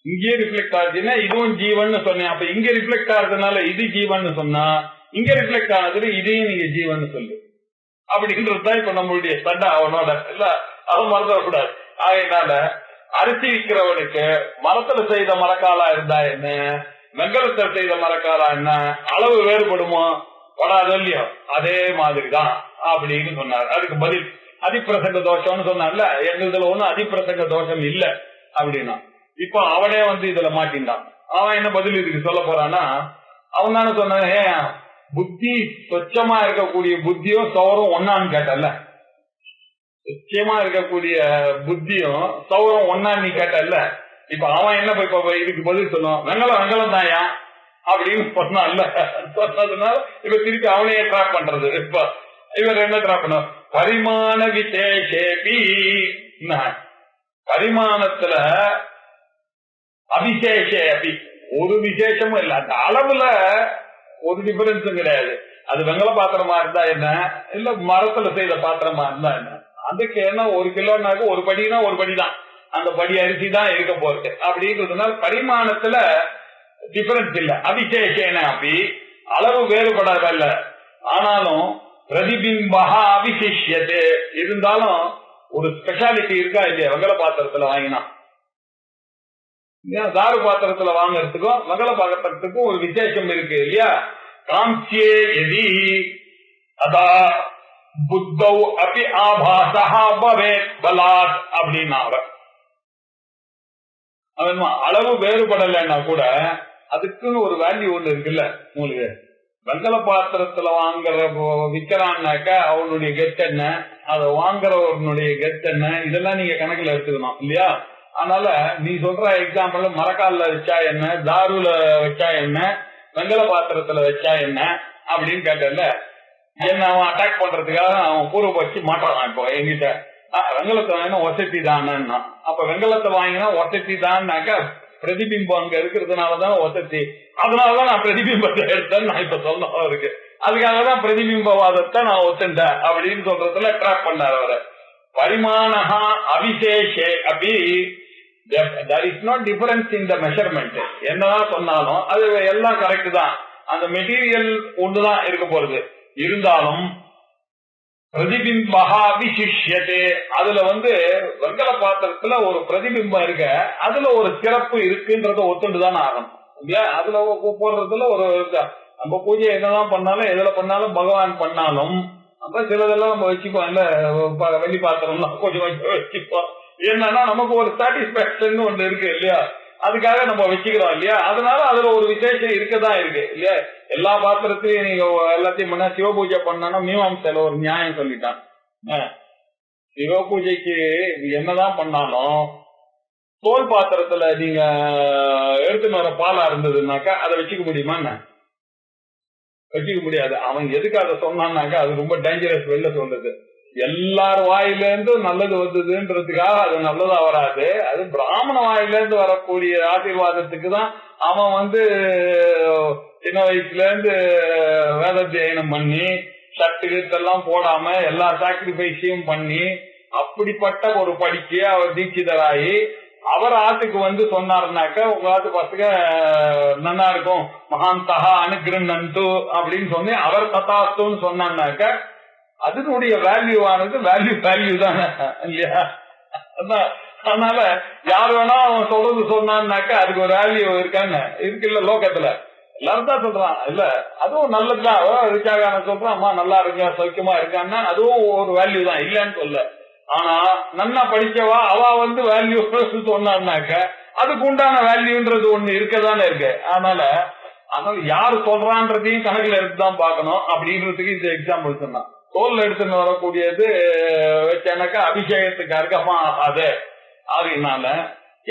இங்கே ரிஃப்ளெக்ட் ஆகுதுன்னா இதுவும் ஜீவன் சொன்னேன். அப்ப இங்க ரிஃப்ளெக்ட் ஆகுறதுனால இது ஜீவன் சொன்னா, இங்க ரிஃப்ளெக்ட் ஆனதுல இதையும் நீங்க ஜீவன் சொல்லு அப்படின்றதுதான் இப்ப நம்மளுடைய சண்டை அவனோட. இல்ல அவன் மறந்துடக்கூடாது. அதனால அரிசி விற்கிறவனுக்கு மரத்துல செய்த மரக்காலா இருந்தா என்ன, வெங்கலத்தில் செய்த மரக்காலா என்ன, அளவு வேறுபடுமோ, படாதோ இல்லையோ, அதே மாதிரிதான் அப்படின்னு சொன்னார். அதுக்கு பதில் அதிப்பிரசங்க தோஷம்னு சொன்னார்ல, எங்களுதுல ஒண்ணும் அதிப்பிரசங்க தோஷம் இல்ல அப்படின்னா. இப்ப அவனே இதுல மாட்டின்றான். அவன் என்ன பதில் இதுக்கு சொல்ல போறான்னா, அவன் தானே சொன்னான், புத்தி சொச்சமா இருக்கக்கூடிய புத்தியும் சௌரம் ஒன்னான்னு கேட்டல, நிச்சயமா இருக்கக்கூடிய புத்தியும் சௌரம் ஒன்னான்னு நீ கேட்டல. இப்ப அவன் என்ன இப்ப இதுக்கு பதில் சொல்லுவான், வெங்கலம் தாயா அப்படின்னு சொன்னான்ல. சொன்னதுனால இப்ப திருப்பி அவனையே ட்ராப் பண்றது. இப்ப இவர் என்ன ட்ராப் பண்ண, பரிமாண விசேஷேபி, பரிமாணத்துல அபிசேஷே அப்படி ஒரு விசேஷமும் இல்ல, அந்த அளவுல ஒரு டிஃபரன்ஸும் கிடையாது. அது வெங்கல பாத்திரமா இருந்தா என்ன, இல்ல மரத்துல செய்த பாத்திரமா இருந்தா என்ன, அதுக்கு என்ன 1 கிலோனாக்க ஒரு படினா ஒரு படிதான், அந்த படி அரிசி தான் இருக்க போறது அப்படின்றதுனால பரிமாணத்துல டிஃபரன்ஸ் இல்ல. அபிசேஷேன அப்படி அளவு வேறுபடல, ஆனாலும் பிரதிபிம்பா அபிசிஷ்யது இருந்தாலும் ஒரு ஸ்பெஷாலிட்டி இருக்கா இல்லையா. வெங்கல பாத்திரத்துல வாங்கினா தாரு பாத்திரத்துல வாங்கறதுக்கும் வெங்கல பாத்திரத்துக்கும் ஒரு விசேஷம் இருக்கு இல்லையா. காம்சியே எதி அதா புத்தௌ அபி ஆபாசஹா பவேத் பலாத் அப்படின்னா, அளவு வேறுபடலைன்னா கூட அதுக்குன்னு ஒரு வேல்யூ ஒண்ணு இருக்குல்ல. உங்களுக்கு வெங்கல பாத்திரத்துல வாங்குற விற்கிறான்னாக்க அவனுடைய கெட் என்ன, அதை வாங்குறவனுடைய கெட் என்ன, இதெல்லாம் நீங்க கணக்குல எடுத்துக்கணும் இல்லையா. அதனால நீ சொல்ற எக்ஸாம்பிள் மரக்கால்ல வச்சா என்ன, தாருல வச்சா என்ன, வெங்கல பாத்திரத்துல வச்சா என்ன அப்படின்னு கேட்டல. என்ன அவன் அட்டாக் பண்றதுக்காக அவன் பூர்வ வச்சு மாட்டான். இப்போ எங்கிட்ட வெங்கலத்தை வாங்கினா வசதி தானேன்னா, அப்ப வெங்கலத்தை வாங்கினா வசதி தான்னாக்க பிரதிபிம்பம் அங்க இருக்கிறதுனாலதான் வசதி, அதனாலதான் நான் பிரதிபிம்பத்தை எடுத்தேன்னு நான் இப்ப சொல்ல இருக்கு. அதுக்காகதான் பிரதிபிம்பவாதத்தை நான் ஒத்துட்டேன் அப்படின்னு சொல்றதுல ட்ராப் பண்ணார் அவரை. பரிமாணஹா அபிசேஷே அப்படி there is no difference in the measurement. என்னதான் சொன்னாலும் அது எல்லாம் கரெக்ட் தான், அந்த மெட்டீரியல் ஒன்றுதான் இருக்க போறது. இருந்தாலும் பிரதிபிம்பா விசிஷ்யத்தே, அதுல வெங்கல பாத்திரத்துல ஒரு பிரதிபிம்பம் இருக்க, அதுல ஒரு சிறப்பு இருக்குன்றத ஒத்துண்டுதான் ஆகணும் இல்லையா. அதுல போடுறதுல ஒரு நம்ம பூஜை என்னதான் பண்ணாலும் எதுல பண்ணாலும் பகவான் பண்ணாலும் அப்ப சிலதெல்லாம் நம்ம வச்சுப்போம் இல்ல, வெள்ளி பாத்திரம்லாம் கொஞ்சம் வச்சுப்போம். என்னன்னா நமக்கு ஒரு சாட்டிஸ்பாக்சன் ஒண்ணு இருக்கு இல்லையா, அதுக்காக நம்ம வச்சுக்கிறோம் இல்லையா. அதனால அதுல ஒரு விசேஷம் இருக்கதான் இருக்கு இல்லையா. எல்லா பாத்திரத்தையும் நீங்க எல்லாத்தையும் பண்ண சிவ பூஜை பண்ணா மீமாம்சையில ஒரு நியாயம் சொல்லிட்டான். சிவ பூஜைக்கு என்னதான் பண்ணாலும் தோல் பாத்திரத்துல நீங்க எடுத்துன்னு வர பாலா இருந்ததுன்னாக்கா அதை வச்சுக்க முடியுமா என்ன, வச்சுக்க முடியாது. அவன் எதுக்கு அதை சொன்னான்னாக்கா அது ரொம்ப டேஞ்சரஸ் வெளில சொல்றது. எல்லார் வாயில இருந்து நல்லது வந்ததுன்றதுக்காக அது நல்லதா வராது. அது பிராமண வாயில இருந்து வரக்கூடிய ஆசீர்வாதத்துக்கு தான் அவன் சின்ன வயசுல இருந்து வேதாத்தியனம் பண்ணி சட்டுக்கெல்லாம் போடாம எல்லா சாக்ரிஃபைஸையும் பண்ணி அப்படிப்பட்ட ஒரு படிச்சு அவர் தீட்சிதராகி அவர் ஆத்துக்கு சொன்னாருனாக்க உங்க ஆத்து பசங்க நல்லா இருக்கும், மகாந்தகா அனுகிரந்து அப்படின்னு சொல்லி அவர் ததாஸ்துன்னு சொன்னான்னாக்க அதனுடைய வேல்யூ ஆனது வேல்யூ தானே இல்லையா. அதனால யார் வேணா அவன் சொல்றது சொன்னான்னாக்க அதுக்கு ஒரு வேல்யூ இருக்கான்னு இருக்குல்ல லோகத்துல. எல்லாரும் தான் சொல்றான் இல்ல, அதுவும் நல்லதுதான். அதுக்காக நான் சொல்றேன் அம்மா நல்லா இருக்க சௌக்கியமா இருக்கான்னா அதுவும் ஒரு வேல்யூ தான், இல்லன்னு சொல்ல. ஆனா நன்னா படிச்சவா அவ வேல்யூ சொன்னாக்க அதுக்கு உண்டான வேல்யூன்றது ஒண்ணு இருக்கதானே இருக்கு. அதனால யாரு சொல்றான்றதையும் கணக்குல எடுத்துதான் பாக்கணும். அப்படின்றதுக்கு இந்த எக்ஸாம்பிள் சொன்னா தோல்ல எடுத்துன்னு வரக்கூடியது வச்சானாக்கா அபிஷேகத்துக்கு அம்மா ஆகாது. ஆகையினால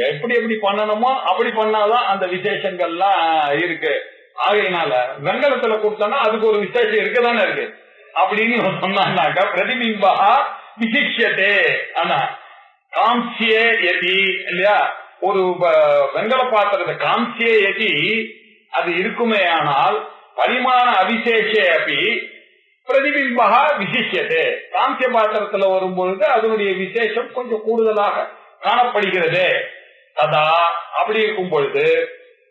எப்படி எப்படி பண்ணணுமோ அப்படி பண்ணாதான் அந்த விசேஷங்கள்லாம் இருக்கு. ஆகையினால வெங்கலத்துல கொடுத்தோம்னா அதுக்கு ஒரு விசேஷம் இருக்கதானே இருக்கு. அப்படின்னு சொன்னாக்கா பிரதிபிம்பா விசிஷ்யத்தே. ஆனா காம்சியே எதி இல்லையா, ஒரு வெங்கல பாத்திரத்தை காம்சியே எதி அது இருக்குமே ஆனால் பரிமாண அவிசேஷே அப்படி பிரதிபிம்பா விசிஷ்யத்தே. காம்சிய பாத்திரத்துல வரும்பொழுது அதனுடைய விசேஷம் கொஞ்சம் கூடுதலாக காணப்படுகிறது. ததா அப்படி இருக்கும் பொழுது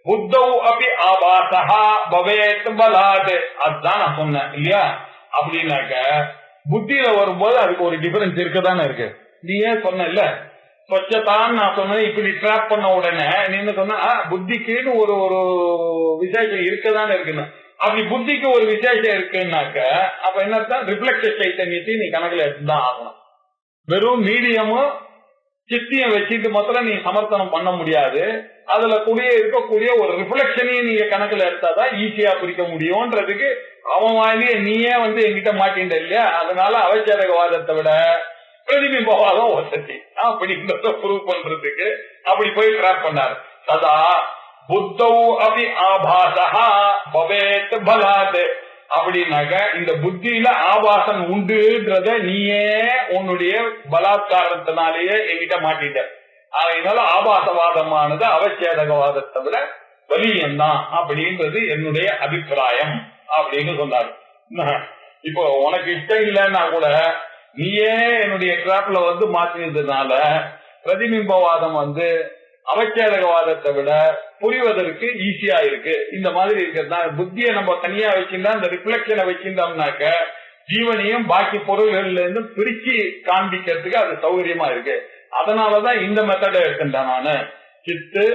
புத்தௌ அப்படி ஆபாசா பவேத் பலாத். அதுதான் நான் சொன்னேன் இல்லையா. அப்படின்னாக்க புத்தியில வரும்போது அதுக்கு ஒரு டிஃபரன்ஸ் இருக்கதானே இருக்கு. நீ ஏன் சொன்ன இல்ல சொச்சத்தான்னு நான் சொன்னேன். இப்படி ட்ராப் பண்ண உடனே நீங்க சொன்ன புத்திக்குன்னு ஒரு ஒரு விசேஷம் இருக்கதானே இருக்குன்னு. அப்படி புத்திக்கு ஒரு விசேஷம் இருக்குன்னாக்க அப்ப என்ன ரிஃப்ளெக்ட் சைத்தன்யத்தையும் நீ கணக்குல எடுத்துதான் ஆகணும். வெறும் மீடியமும் சித்தியம் வச்சுட்டு மாத்திரம் நீ சமர்த்தனம் பண்ண முடியாது. அதுல கூடிய இருக்கக்கூடிய ஒரு ரிஃப்ளெக்ஷனையும் நீங்க கணக்குல எடுத்தாதான் ஈஸியா பிரிக்க முடியும்ன்றதுக்கு அவன் வாயிலே நீயே என்கிட்ட மாட்டின்ற இல்லையா. அதனால அவச்சேதகவாதத்தை விட பிரதிபிம்பவாதம் வசதி அப்படின்றத ப்ரூவ் பண்றதுக்கு அப்படி போய் ட்ராப் பண்ணாரு. சதா புத்தௌ அபி ஆபாசா பவேத் பலாத். அப்படின்னாக்க இந்த புத்தியில ஆபாசம் உண்டுன்றத நீயே உன்னுடைய பலாத்காரத்தினாலேயே என்கிட்ட மாட்டிட்ட. அதனால ஆபாசவாதமானது அவச்சேதகவாதத்தை விட வலியம்தான் அப்படின்றது என்னுடைய அபிப்பிராயம் அப்படின்னு சொன்னாரு. இப்போ உனக்கு இஷ்டம் இல்லைன்னா கூட நீயே என்னுடைய டிராப்ல மாத்தினதுனால பிரதிபிம்பவாதம் அவச்சேதகவாதத்தை விட புரிவதற்கு ஈஸியா இருக்கு. இந்த மாதிரி இருக்கிறதா புத்தியை நம்ம தனியா வச்சிருந்தா இந்த ரிஃப்ளெக்ஷனை வச்சிருந்தோம்னாக்க ஜீவனையும் பாக்கி பொருள்கள்ல இருந்து பிரிச்சு காண்பிக்கிறதுக்கு அது சௌகரியமா இருக்கு. அதனாலதான் இந்த மெத்தடை எடுத்துட்டேன் நானு. சித்து,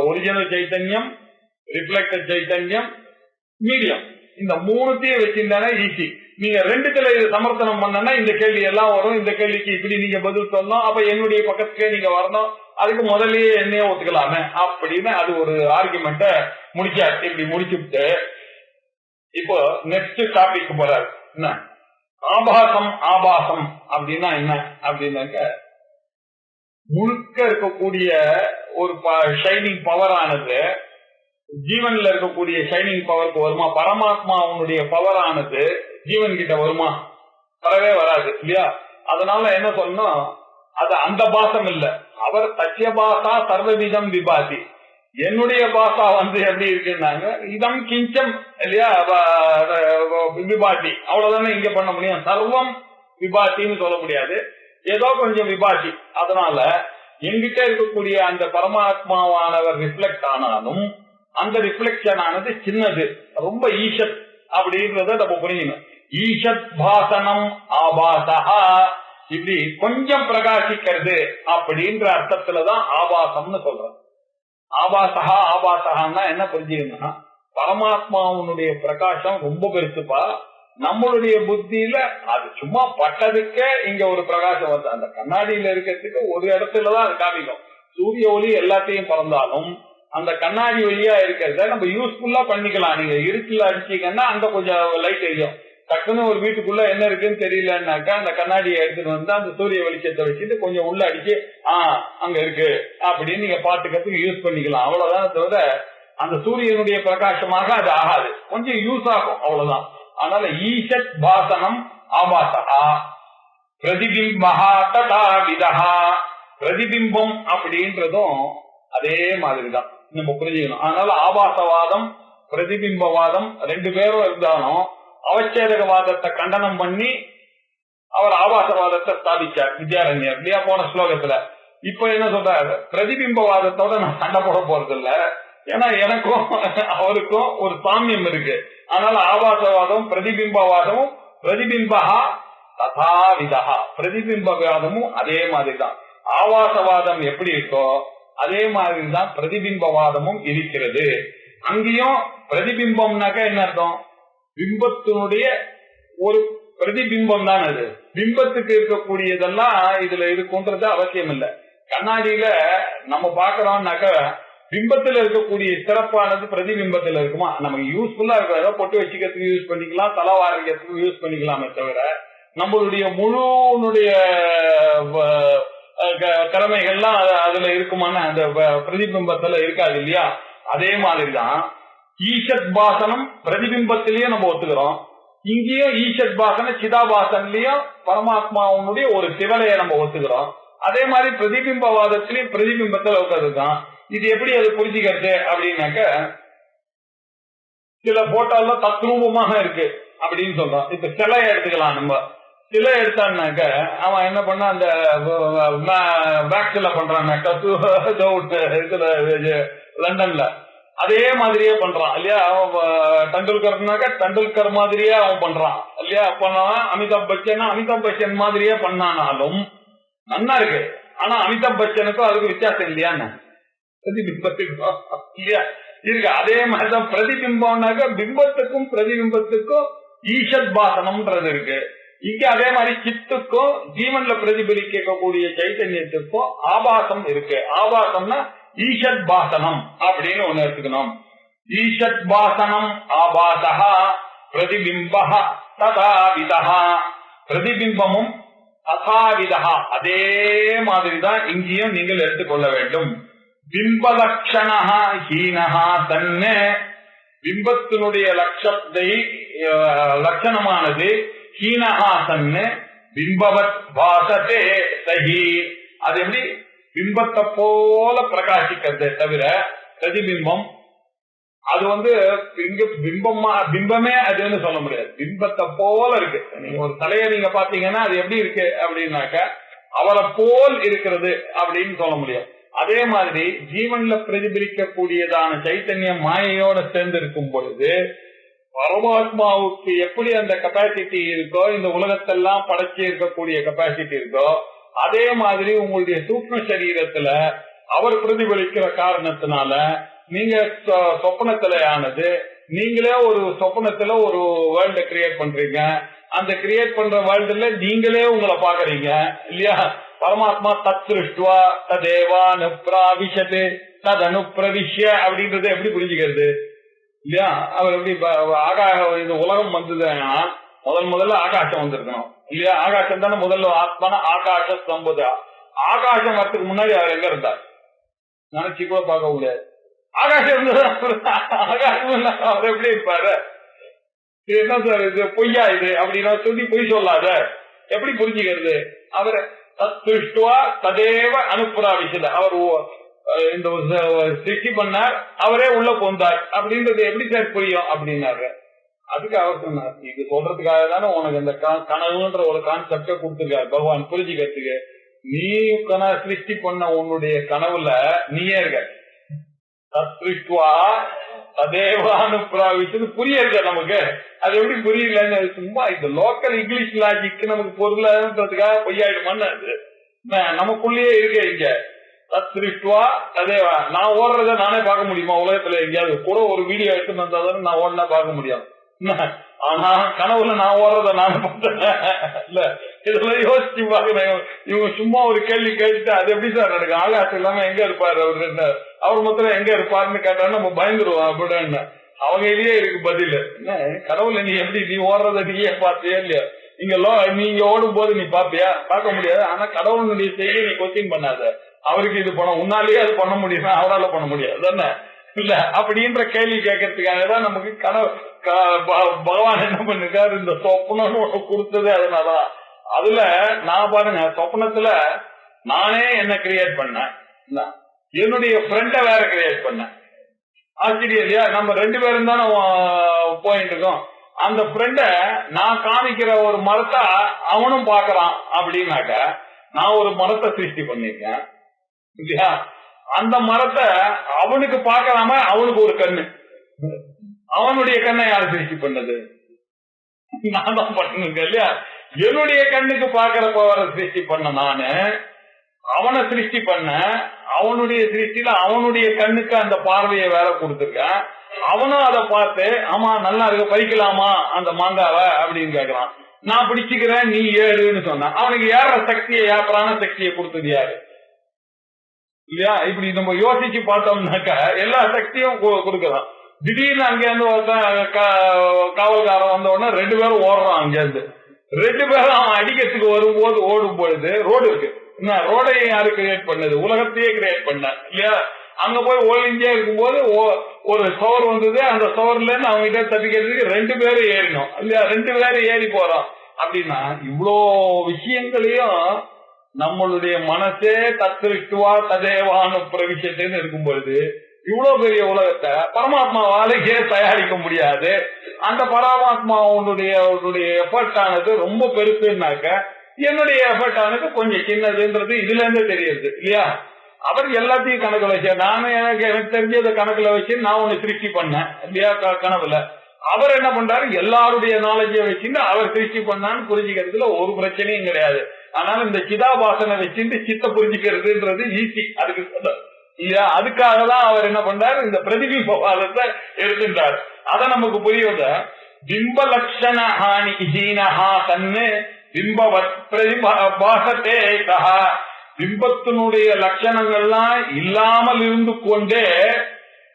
ஒரிஜினல் சைத்தன்யம், ரிஃப்ளெக்டட் சைத்தன்யம், மீடியம், இந்த மூணுத்தையும் வச்சிருந்தானே ஈஸி. நீங்க ரெண்டுத்துல இது சமர்த்தனம் பண்ணனா இந்த கேள்வி எல்லாம் வரும். இந்த கேள்விக்கு இப்படி நீங்க பதில் சொல்லணும், அப்ப என்னுடைய பக்கத்துக்கே நீங்க வரணும், அதுக்கு முதல்லயே என்னையே ஒத்துக்கலாமே அப்படின்னு அது ஒரு ஆர்குமெண்ட முடிச்சாரு. இப்படி முடிச்சுட்டு இப்போ நெக்ஸ்ட் டாபிக் போறாரு. என்ன ஆபாசம்? ஆபாசம் அப்படின்னா என்ன அப்படின்னாக்க முழுக்க இருக்கக்கூடிய ஒரு ஷைனிங் பவர் ஆனது ஜீவன்ல இருக்கக்கூடிய ஷைனிங் பவருக்கு வருமா? பரமாத்மா அவனுடைய பவர் ஆனது ஜீவன் கிட்ட வருமா? வரவே வராது இல்லையா. அதனால என்ன சொல்லணும், அது அந்த பாசம் இல்ல. அவர் தச்சிய பாசா சர்வவிதம் விபாதி. என்னுடைய பாசா எப்படி இருக்குன்னாங்க இதம் கிஞ்சம் இல்லையா விபாதி. அவ்வளவுதானே இங்க பண்ண முடியும். சர்வம் விபாத்தின்னு சொல்ல முடியாது, ஏதோ கொஞ்சம் விபாதி. அதனால என்கிட்ட இருக்கக்கூடிய அந்த பரமாத்மாவானவர் ரிஃப்ளெக்ட் ஆனாலும் அந்த ரிஃப்ளெக்ஷன் ஆனது சின்னது, ரொம்ப ஈஷத் அப்படின்றத நம்ம புரியணும். ஈஷத் பாசனம் ஆபாசா, இப்படி கொஞ்சம் பிரகாசிக்கிறது அப்படின்ற அர்த்தத்துலதான் ஆபாசம்னு சொல்றோம். ஆபாசகா ஆபாசகான்னா என்ன புரிஞ்சுக்கணும்னா பரமாத்மாவுடைய பிரகாசம் ரொம்ப பெருசுப்பா. நம்மளுடைய புத்தியில அது சும்மா பட்டதுக்கே இங்க ஒரு பிரகாசம் வந்து அந்த கண்ணாடியில இருக்கிறதுக்கு ஒரு இடத்துலதான் அது காமிக்கும். சூரிய ஒளி எல்லாத்தையும் பறந்தாலும் அந்த கண்ணாடி வழியா இருக்கிறத நம்ம யூஸ்ஃபுல்லா பண்ணிக்கலாம். நீங்க இருட்டுல அடிச்சீங்கன்னா அங்க கொஞ்சம் லைட் எரியும். டக்குன்னு ஒரு வீட்டுக்குள்ள என்ன இருக்குன்னு தெரியலன்னாக்கா அந்த கண்ணாடியை எடுத்துட்டு வந்து அந்த சூரிய வெளிச்சத்தை வச்சுட்டு கொஞ்சம் உள்ள அடிச்சு அங்க இருக்கு அப்படின்னு நீங்க பாத்துக்கிறதுக்கு யூஸ் பண்ணிக்கலாம். அவ்வளவுதான் தவிர அந்த சூரியனுடைய பிரகாசமாக அது ஆகாது, கொஞ்சம் யூஸ் ஆகும் அவ்வளவுதான். அதனால ஈஷத் பாசனம் ஆபாசா பிரதிபிம்பா ததா விதஹா. பிரதிபிம்பம் அப்படின்றதும் அதே மாதிரிதான் நம்ம புரிஞ்சுக்கணும். அதனால ஆபாசவாதம் பிரதிபிம்பவாதம் ரெண்டு பேரும் இருந்தாலும் அவச்சேதகவாதத்தை கண்டனம் பண்ணி அவர் ஆபாசவாதத்தை ஸ்தாபிச்சார் வித்யாரண்யர் இல்லையா போன ஸ்லோகத்துல. இப்ப என்ன சொல்றாரு, பிரதிபிம்பவாதத்தோட நான் சண்டை போட போறது இல்ல, ஏன்னா எனக்கும் அவருக்கும் ஒரு சாமியம் இருக்கு. அதனால ஆபாசவாதம் பிரதிபிம்பவாதமும் பிரதிபிம்பா ததாவிதா, பிரதிபிம்பவாதமும் அதே மாதிரிதான். ஆபாசவாதம் எப்படி இருக்கோ அதே மாதிரிதான் பிரதிபிம்பவாதமும் இருக்கிறது. அங்கேயும் பிரதிபிம்பம்னாக்கா என்ன அர்த்தம்? பிம்பத்தினுடைய ஒரு பிரதிபிம்பம் தான் அது. பிம்பத்துக்கு இருக்கக்கூடியதெல்லாம் இதுல இருக்கும்ன்றது அவசியம் இல்லை. கண்ணாடியில நம்ம பாக்குறோம்னாக்கா பிம்பத்துல இருக்கக்கூடிய சிறப்பானது பிரதிபிம்பத்துல இருக்குமா? நமக்கு யூஸ்ஃபுல்லா இருக்கிறத பொட்டு வச்சுக்கிறதுக்கு யூஸ் பண்ணிக்கலாம், தலை வாரிக்கிறதுக்கு யூஸ் பண்ணிக்கலாமே தவிர நம்மளுடைய முழுனுடைய திறமைகள்லாம் அதுல இருக்குமான அந்த பிரதிபிம்பத்துல இருக்காது இல்லையா? அதே மாதிரிதான் ஈஷத் பாசனம் பிரதிபிம்பத்திலயும் நம்ம ஒத்துக்கிறோம். இங்கேயும் ஈஷத் பாசன சிதாபாசன்லயும் பரமாத்மாவுடைய ஒரு சிவலையை நம்ம ஒத்துக்கிறோம். அதே மாதிரி பிரதிபிம்பவாதத்திலயும் பிரதிபிம்பத்துல ஒத்துக்கிறோம். இது எப்படி அது புரிஞ்சுக்கிறது அப்படின்னாக்க, சில போட்டோலாம் தத்ரூபமாக இருக்கு அப்படின்னு சொல்றோம். இப்ப சிலை எடுத்துக்கலாம். நம்ம சிலை எடுத்தான்னாக்க அவன் என்ன பண்ண, அந்த வேக்ஸ்ல பண்றான்னாக்கா இதுல லண்டன்ல அதே மாதிரியே பண்றான் இல்லையா? டெண்டுல்கர்னாக்க டெண்டுல்கர் மாதிரியே அவன் பண்றான் இல்லையா? பண்ணான். அமிதாப் பச்சன் மாதிரியே பண்ணானாலும் நல்லா இருக்கு. ஆனா அமிதாப் பச்சனுக்கும் அதுக்கு வித்தியாசம் இல்லையான்னு பிரதிபிம்பத்துக்கும் இல்லையா இருக்கு. அதே மாதிரிதான் பிரதிபிம்பம்னாக்க பிம்பத்துக்கும் பிரதிபிம்பத்துக்கும் ஈஷத் பாசனம்ன்றது இருக்கு. இங்க அதே மாதிரி சித்துக்கும் ஜீவன்ல பிரதிபலிக்கக்கூடிய சைத்தன்யத்துக்கும் ஆபாசம் இருக்கு. ஆபாசம்னா ஈஷத் பாசனம் அப்படின்னு ஒண்ணு எடுத்துக்கணும். ஈஷத் பாசனம் ஆபாசா பிரதிபிம்ப ததாவிதா. பிரதிபிம்பமும் ததாவிதா அதே மாதிரிதான் இங்கேயும் நீங்கள் எடுத்துக்கொள்ள வேண்டும். பிம்பலட்சணா ஹீனஹா தன்ன. பிம்பத்தினுடைய லட்சணமானது ஹீனஹா தன்னு பிம்பவத் பாசத்தே சஹி. அது எப்படி பிம்பத்தை போல பிரகாசிக்கிறதே தவிர பிரதிபிம்பம் அது பிம்பமே அதுன்னு சொல்ல முடியாது. பிம்பத்தை போல இருக்கு. நீங்க ஒரு தலையை நீங்க பாத்தீங்கன்னா அது எப்படி இருக்கு அப்படின்னாக்க அவரை போல் இருக்கிறது அப்படின்னு சொல்ல முடியும். அதே மாதிரி ஜீவன்ல பிரதிபலிக்க கூடியதான சைத்தன்யம் மாயையோட சேர்ந்து இருக்கும் பொழுது பரமாத்மாவுக்கு எப்படி அந்த கெப்பாசிட்டி இருக்கோ, இந்த உலகத்தெல்லாம் படைச்சு இருக்கக்கூடிய கெப்பாசிட்டி இருக்கோ, அதே மாதிரி உங்களுடைய சூக்ஷ்ம சரீரத்துல அவர் பிரதிபலிக்கிற காரணத்தினால நீங்க சொப்பனத்துல ஆனது, நீங்களே ஒரு சொப்பனத்துல ஒரு வேர்ல்ட கிரியேட் பண்றீங்க. அந்த கிரியேட் பண்ற வேர்ல்டுல நீங்களே உங்களை பாக்குறீங்க இல்லையா? பரமாத்மா தத் திருஷ்டுவா ததேவா நுப்ராவிஷது ததனுப்ரவிஷ்ய அப்படின்றத எப்படி புரிஞ்சுக்கிறது இல்லையா? அவர் எப்படி இந்த உலகம் வந்ததுன்னா முதல்ல ஆகாசம் வந்திருக்கணும் இல்லையா? ஆகாசம் தானே முதல்ல ஆத்மான ஆகாச சம்புத. ஆகாசம் வரத்துக்கு முன்னாடி அவர் எங்க இருந்தார் நினைச்சு கூட பார்க்க முடியாது. ஆகாசம் இருந்தது. ஆகாசம் அவர் எப்படி இருப்பாரு? என்ன சார் இது பொய்யா இது அப்படின்னா சொல்லி பொய் சொல்லாத எப்படி புரிஞ்சுக்கிறது? அவர் தத்துஷ்டுவா ததேவ அனுப்புராவிஷத. அவர் இந்த சிருஷ்டி பண்ணார், அவரே உள்ள போந்தார் அப்படின்றது எப்படி சார் புரியும் அப்படின்னாரு. அதுக்கு அவர் சொன்னார், இது சொல்றதுக்காக தானே உனக்கு இந்த கனவுன்ற ஒரு கான்செப்ட கொடுத்துருக்காரு பகவான் புரிஞ்சுக்கிறதுக்கு. நீ சிருஷ்டி பண்ண உன்னுடைய கனவுல நீயே இருக்க. தத்ருஷ்டுவா ததேவானுப்ராவிஷது புரியுது நமக்கு. அது எப்படி புரியலன்னு சும்மா இந்த லோக்கல் இங்கிலீஷ் லாஜிக் நமக்கு பொருளாதாரத்துக்காக பொய்யாயிடுமான்னு அது நமக்குள்ளேயே இருக்கு. இங்க தத்ருஷ்டுவா ததேவா. நான் ஓடுறத நானே பார்க்க முடியுமா உலகத்துல? எங்கேயாவது கூட ஒரு வீடியோ எடுத்து வந்தாதான் நான் ஓடனா பார்க்க முடியும். ஆனா கனவுல நான் ஓடுறத நானே பார்த்தேன் இல்ல. இதெல்லாம் யோசிச்சு பாக்கணும். இவங்க சும்மா ஒரு கேள்வி கேட்டுட்டு அது எப்படி சார் நடக்கும்? ஆகாசம் இல்லாம எங்க இருப்பாரு அவரு? அவர் மொத்தம் எங்க இருப்பாருன்னு கேட்டா நம்ம பயந்துருவோம் அப்படின்னு. அவங்க இதுலயே இருக்கு பதில். கடவுள நீ எப்படி நீ ஓடுறத நீயே பாத்தியா இல்லையா? நீங்க ஓடும் போது நீ பாப்பியா? பார்க்க முடியாது. ஆனா கடவுளுடைய செய்தி நீ கொஸ்டின் பண்ணாத. அவருக்கு இது பண்ண உன்னாலேயே அது பண்ண முடியுமா? அவரால பண்ண முடியாது தானே இல்ல? அப்படின்ற கேள்வி கேட்கறதுக்காக தான் நமக்கு பகவான் என்ன பண்ணிருக்காரு, இந்த சொப்பனம்னு ஒண்ணு கொடுத்தது. அதனாலதான் அதுல நான் பாருங்க, சொப்பனத்துல நானே என்ன கிரியேட் பண்ணேன், என்னுடைய ஃப்ரெண்ட வேற கிரியேட் பண்ணேன். ஆச்சரியம் இல்லையா? நம்ம 2 பேரும் தானே போயிட்டு இருக்கோம். அந்த ஃப்ரெண்ட நான் காமிக்கிற ஒரு மரத்தை அவனும் பாக்குறான் அப்படின்னாக்க நான் ஒரு மரத்தை சிருஷ்டி பண்ணிருக்கேன் இல்லையா? அந்த மரத்தை அவனுக்கு பாக்கலாம அவனுக்கு ஒரு கண்ணு. அவனுடைய கண்ணை யாரு சிருஷ்டி பண்ணது? நான் தான் பண்ணுங்க இல்லையா? என்னுடைய கண்ணுக்கு பாக்குற பவரை சிருஷ்டி பண்ண நானு, அவனை சிருஷ்டி பண்ண, அவனுடைய சிருஷ்டில அவனுடைய கண்ணுக்கு அந்த பார்வையை வேற கொடுத்துருக்கேன். அவனும் அதை பார்த்து ஆமா நல்லா இருக்கு பறிக்கலாமா அந்த மாங்காவை அப்படின்னு கேக்குறான். நான் பிடிச்சுக்கிறேன் நீ ஏறுன்னு சொன்னான். அவனுக்கு ஏற சக்தியை பிராண சக்தியை கொடுத்தது யாரு இல்லையா? இப்படி நம்ம யோசிச்சு பார்த்தோம்னாக்க எல்லா சக்தியும் கொடுக்கலாம். திடீர்னு அங்கேருந்து காவல்காரன் வந்த உடனே 2 பேரும் ஓடுறான். அங்கேருந்து 2 பேரும் அவன் அடிக்கிறதுக்கு வரும்போது ஓடும் பொழுது ரோடு இருக்கு. ரோடையும் யாரு கிரியேட் பண்ணது? உலகத்தையே கிரியேட் பண்ண இல்லையா? அங்க போய் ஒளிஞ்சே இருக்கும்போது ஒரு சோர் வந்தது. அந்த சோர்ல இருந்து அவங்க கிட்ட தப்பிக்கிறதுக்கு 2 பேரும் ஏறினோம் இல்லையா? 2 பேரும் ஏறி போறோம். அப்படின்னா இவ்வளோ விஷயங்களையும் நம்மளுடைய மனசே தத்துவா ததேவான பிரவிஷத்துன்னு இருக்கும் பொழுது இவ்வளவு பெரிய உலகத்தை பரமாத்மாவாலேயே தயாரிக்க முடியாது. அந்த பரமாத்மாவுடைய எஃபர்ட் ஆனது ரொம்ப பெருசுனாக்க என்னுடைய எஃபர்ட் ஆனது கொஞ்சம் சின்னதுன்றது இதுல இருந்து தெரியுது இல்லையா? அவர் எல்லாத்தையும் கணக்குல வச்சு நானும் எனக்கு தெரிஞ்சதை கணக்குல வச்சு நான் ஒண்ணு சிருஷ்டி பண்ணேன் இல்லையா கனவுல. அவர் என்ன பண்றாரு? எல்லாருடைய நாலேஜை வச்சுட்டு அவர் சிருஷ்டி பண்ணான்னு புரிஞ்சுக்கிறதுல ஒரு பிரச்சனையும் கிடையாது. அதனால இந்த சிதாபாசனை வச்சுட்டு சித்த புரிஞ்சுக்கிறதுன்றது ஈஸி. அதுக்கு இல்லையா? அதுக்காக தான் அவர் என்ன பண்றாரு? இந்த பிரதிபிம்பவாதத்தை எடுத்துட்டார். அத நமக்கு புரியுத பிம்ப லட்சண ஹானி ஹீனஹா தன்னு பிம்பவத் பிரதிபாசத்தே கஹா. பிம்பத்தினுடைய லட்சணங்கள்லாம் இல்லாமல் இருந்து கொண்டே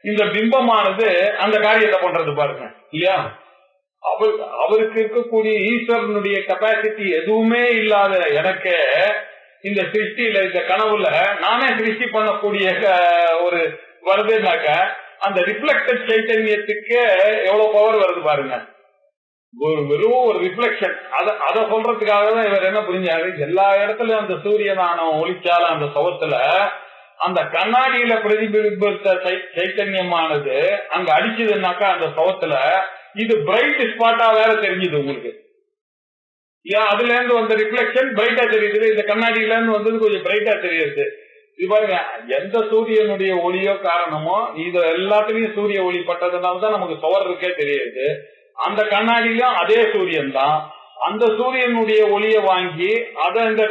இந்த பிம்பமானது அந்த காரியத்தை பண்றது பாருங்க இல்லையா? அவருக்கு இருக்கக்கூடிய ஈஸ்வரனுடைய கெப்பாசிட்டி எதுவுமே இல்லாத எனக்கு இந்த சிருஷ்டியில இந்த கனவுல நானே சிருஷ்டி பண்ணக்கூடிய ஒரு வருதுனாக்க அந்த ரிஃப்ளெக்டட் சைத்தன்யத்துக்கு எவ்வளவு பவர் வருது பாருங்க. வெறும் ஒரு ரிஃப்ளெக்ஷன். அதை சொல்றதுக்காக தான் இவர் என்ன புரிஞ்சாரு? எல்லா இடத்துலயும் அந்த சூரியனானம் ஒளிச்சால அந்த சவத்துல அந்த கண்ணாடியில பிரதிபலித்த சைத்தன்யமானது அங்க அடிச்சதுன்னாக்கா அந்த சவத்துல இது பிரைட் ஸ்பாட்டா வேற தெரிஞ்சுது உங்களுக்கு. ஏன் அதுல இருந்து வந்த ரிஃப்ளெக்ஷன் பிரைட்டா தெரியுது. இந்த கண்ணாடியில இருந்து வந்தது கொஞ்சம் பிரைட்டா தெரியுது. இது பாருங்க, எந்த சூரியனுடைய ஒளியோ காரணமோ இது எல்லாத்துலயும் சூரிய ஒளி பட்டதுனாலதான் நமக்கு சுவர் இருக்கே தெரியுது. அந்த கண்ணாடியிலும் அதே சூரியன் தான். அந்த சூரியனுடைய ஒளியை வாங்கி அதை இந்த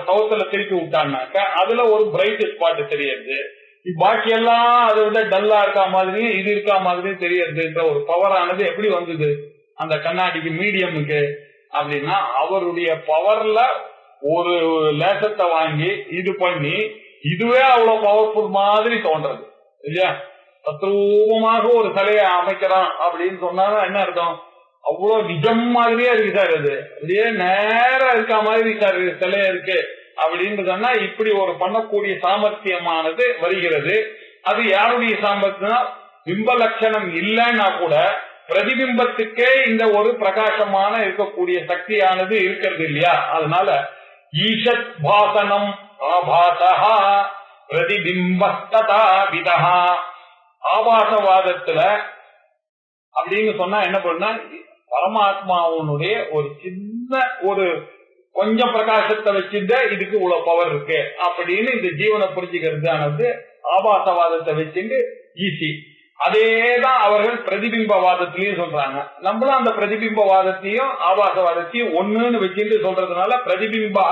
சவுத்துல திருப்பி விட்டான்னாக்க அதுல ஒரு பிரைட் ஸ்பாட் தெரியுது. பாக்கி எல்லாம் அதை விட டல்லா இருக்கா மாதிரி இது இருக்கா மாதிரி தெரியுதுன்ற ஒரு பவர் ஆனது எப்படி வந்தது அந்த கண்ணாடிக்கு மீடியமுக்கு அப்படின்னா அவருடைய பவர்ல ஒரு லேசத்தை வாங்கி இது பண்ணி இதுவே அவ்வளவு பவர்ஃபுல் மாதிரி தோன்றது இல்லையா? தத்ரூபமாக ஒரு சிலையை அமைக்கிறான் அப்படின்னு சொன்னாலும் என்ன அர்த்தம்? அவ்வளவு நிஜம் மாதிரியே இருக்கு சார். அது அப்படியே நேரம் இருக்க மாதிரி சார் சிலையா இருக்கு அப்படின்னு சொன்னா இப்படி ஒரு பண்ணக்கூடிய சாமர்த்தியமானது வருகிறது. அது யாருடைய சாமர்த்தியம்? பிம்ப லட்சணம் இல்லைன்னா கூட பிரதிபிம்பத்துக்கே இந்த ஒரு பிரகாசமான இருக்கக்கூடிய சக்தியானது இருக்கிறது இல்லையா? அதனால ஈஷத் பாசனம் ஆபாசஹா பிரதிபிம்பஸ்ததா விதஹா. ஆபாசவாதத்துல அப்படின்னு சொன்னா என்ன பண்ணா பரமாத்மாவுடைய ஒரு சின்ன ஒரு கொஞ்சம் பிரகாசத்தை வச்சுட்டு இதுக்கு இவ்வளவு பவர் இருக்கு அப்படின்னு இந்த ஜீவனை புரிஞ்சுக்கிறது ஆனது ஆபாசவாதத்தை வச்சுட்டு ஈஸி. அதேதான் அவர்கள் பிரதிபிம்பவாதத்திலயும் சொல்றாங்க. நம்மளும் அந்த பிரதிபிம்பவாதத்தையும் ஆபாசவாதத்தையும் ஒண்ணுன்னு வச்சுட்டு சொல்றதுனால பிரதிபிம்பா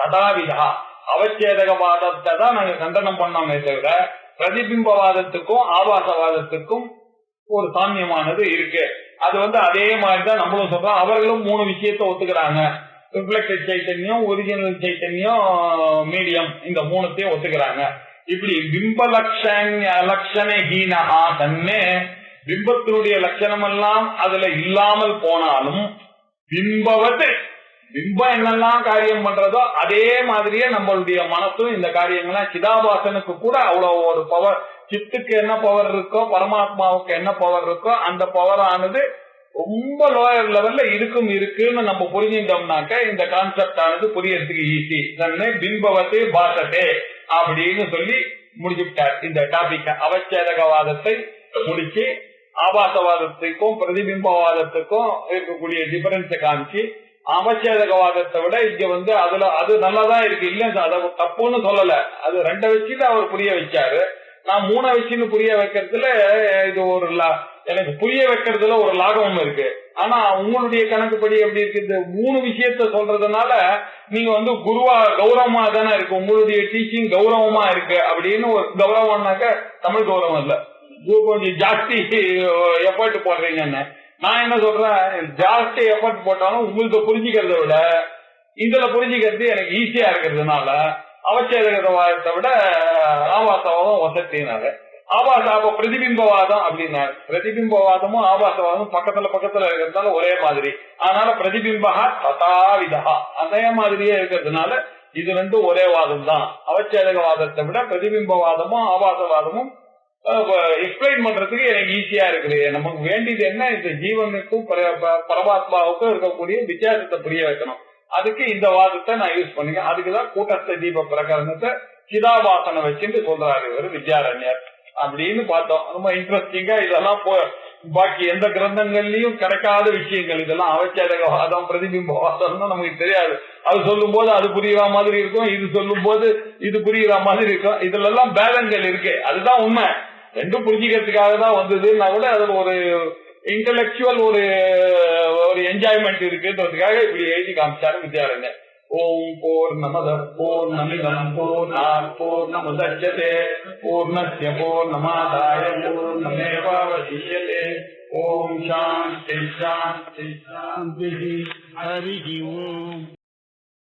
ததாவிதா அவச்சேதகவாதத்தை தான் நாங்க கண்டனம் பண்ணோமே தவிர பிரதிபிம்பவாதத்துக்கும் ஆபாசவாதத்துக்கும் ஒரு சாமியமானது இருக்கு. அது அதே மாதிரிதான் நம்மளும் சொல்றோம். அவர்களும் 3 விஷயத்த ஒத்துக்கிறாங்க. ரிஃப்ளெக்டட் சைத்தன்யம், ஒரிஜினல் சைத்தன்யம், மீடியம், இந்த 3த்தையும் ஒத்துக்கிறாங்க. இப்படி பிம்ப லட்சண ஹீனஹா தன்னே பிம்பத்தினுடைய லட்சணம் எல்லாம் அதுல இல்லாமல் போனாலும் பிம்பவது பிம்பம் என்னெல்லாம் காரியம் பண்றதோ அதே மாதிரியே நம்மளுடைய மனசும் இந்த காரியங்கள்லாம் சிதாபாசனுக்கு கூட அவ்வளவு ஒரு பவர். சித்துக்கு என்ன பவர் இருக்கோ பரமாத்மாவுக்கு என்ன பவர் இருக்கோ அந்த பவர் ஆனது ரொம்ப லோயர் லெவல்ல இருக்குன்னு நம்ம புரிஞ்சுட்டோம்னாக்க இந்த கான்செப்ட் ஆனது புரியறதுக்கு ஈஸி. தன்னை பிம்பவத்தே பாசத்தே அப்படின்னு சொல்லி முடிச்சுட்டார் இந்த டாபிக். அவச்சேதகவாதத்தை முடிச்சு ஆபாசவாதத்துக்கும் பிரதிபிம்பவாதத்துக்கும் இருக்கக்கூடிய டிஃபரன்ஸை காமிச்சு அவச்சேதகவாதத்தை விட இங்க அதுல அது நல்லாதான் இருக்கு இல்ல அதை தப்புன்னு சொல்லல. அது 2 வச்சுட்டு அவர் புரிய வச்சாரு. நான் 3 வச்சுன்னு புரிய வைக்கிறதுல இது ஒரு எனக்கு புரிய வைக்கிறதுல ஒரு லாபமும் இருக்கு. ஆனா உங்களுடைய கணக்குப்படி எப்படி இருக்கு? இந்த 3 விஷயத்த சொல்றதுனால நீங்க குருவா கௌரவமா தானே இருக்கு. உங்களுடைய டீச்சிங் கௌரவமா இருக்கு அப்படின்னு ஒரு கௌரவம்னாக்க தமிழ் கௌரவம் இல்ல கொஞ்சம் ஜாஸ்தி எஃபர்ட் போடுறீங்கன்னு. நான் என்ன சொல்றேன், ஜாஸ்தி எஃபர்ட் போட்டாலும் உங்களுக்கு புரிஞ்சுக்கிறத விட இதுல புரிஞ்சுக்கிறது எனக்கு ஈஸியா இருக்கிறதுனால அவச்சேதகவாதத்தை விட ஆபாசவாதம் வசத்தினால அப்ப பிரதிபிம்பவாதம் அப்படின்னாரு. பிரதிபிம்பவாதமும் ஆபாசவாதமும் பக்கத்துல இருக்கிறதுனால ஒரே மாதிரி, அதனால பிரதிபிம்பா ததாவிதா அதே மாதிரியே இருக்கிறதுனால இது ரெண்டும் ஒரே வாதம் தான். அவச்சேதகவாதத்தை விட பிரதிபிம்பவாதமும் ஆபாசவாதமும் எக்ஸ்பிளைன் பண்றதுக்கு எனக்கு ஈஸியா இருக்குது. நமக்கு வேண்டியது என்ன, இந்த ஜீவனுக்கும் பரமாத்மாவுக்கும் இருக்கக்கூடிய வித்தியாசத்தை புரிய வைக்கணும். அதுக்கு இந்த வாதத்தை நான் யூஸ் பண்ணிக்க. அதுக்குதான் கூட்டஸ்த தீப பிரகரணத்தை சிதாபாசனை வச்சுட்டு சொல்றாரு இவர் வித்யாரண்யர் அப்படின்னு பார்த்தோம். ரொம்ப இன்ட்ரெஸ்டிங்கா இதெல்லாம் பாக்கி எந்த கிரந்தங்கள்லயும் கிடைக்காத விஷயங்கள் இதெல்லாம். அவச்சேதகவாதம் பிரதிபிம்பவாதம் நமக்கு தெரியாது. அது சொல்லும் போது அது புரியுற மாதிரி இருக்கும், இது சொல்லும் போது இது புரியுற மாதிரி இருக்கும். இதுல எல்லாம் பேதங்கள் இருக்கு, அதுதான் உண்மை. ரெண்டும் புரிஞ்சுக்கிறதுக்காக தான் வந்ததுன்னா கூட அதுல ஒரு இன்டலெக்சுவல் ஒரு என்ஜாய்மெண்ட் இருக்குன்றதுக்காக இப்படி எழுதி காமிச்சாரு வித்யாரண்யர். ஓம் பூர்ணமத பூர்ணமிதம் பூர்ணாத் பூர்ணமுதச்யதே பூர்ணஸ்ய பூர்ணமாதாய பூர்ணமேவாவசிஷ்யதே. ஓம் சாந்தி சாந்தி சாந்தி. ஹரி ஓம்.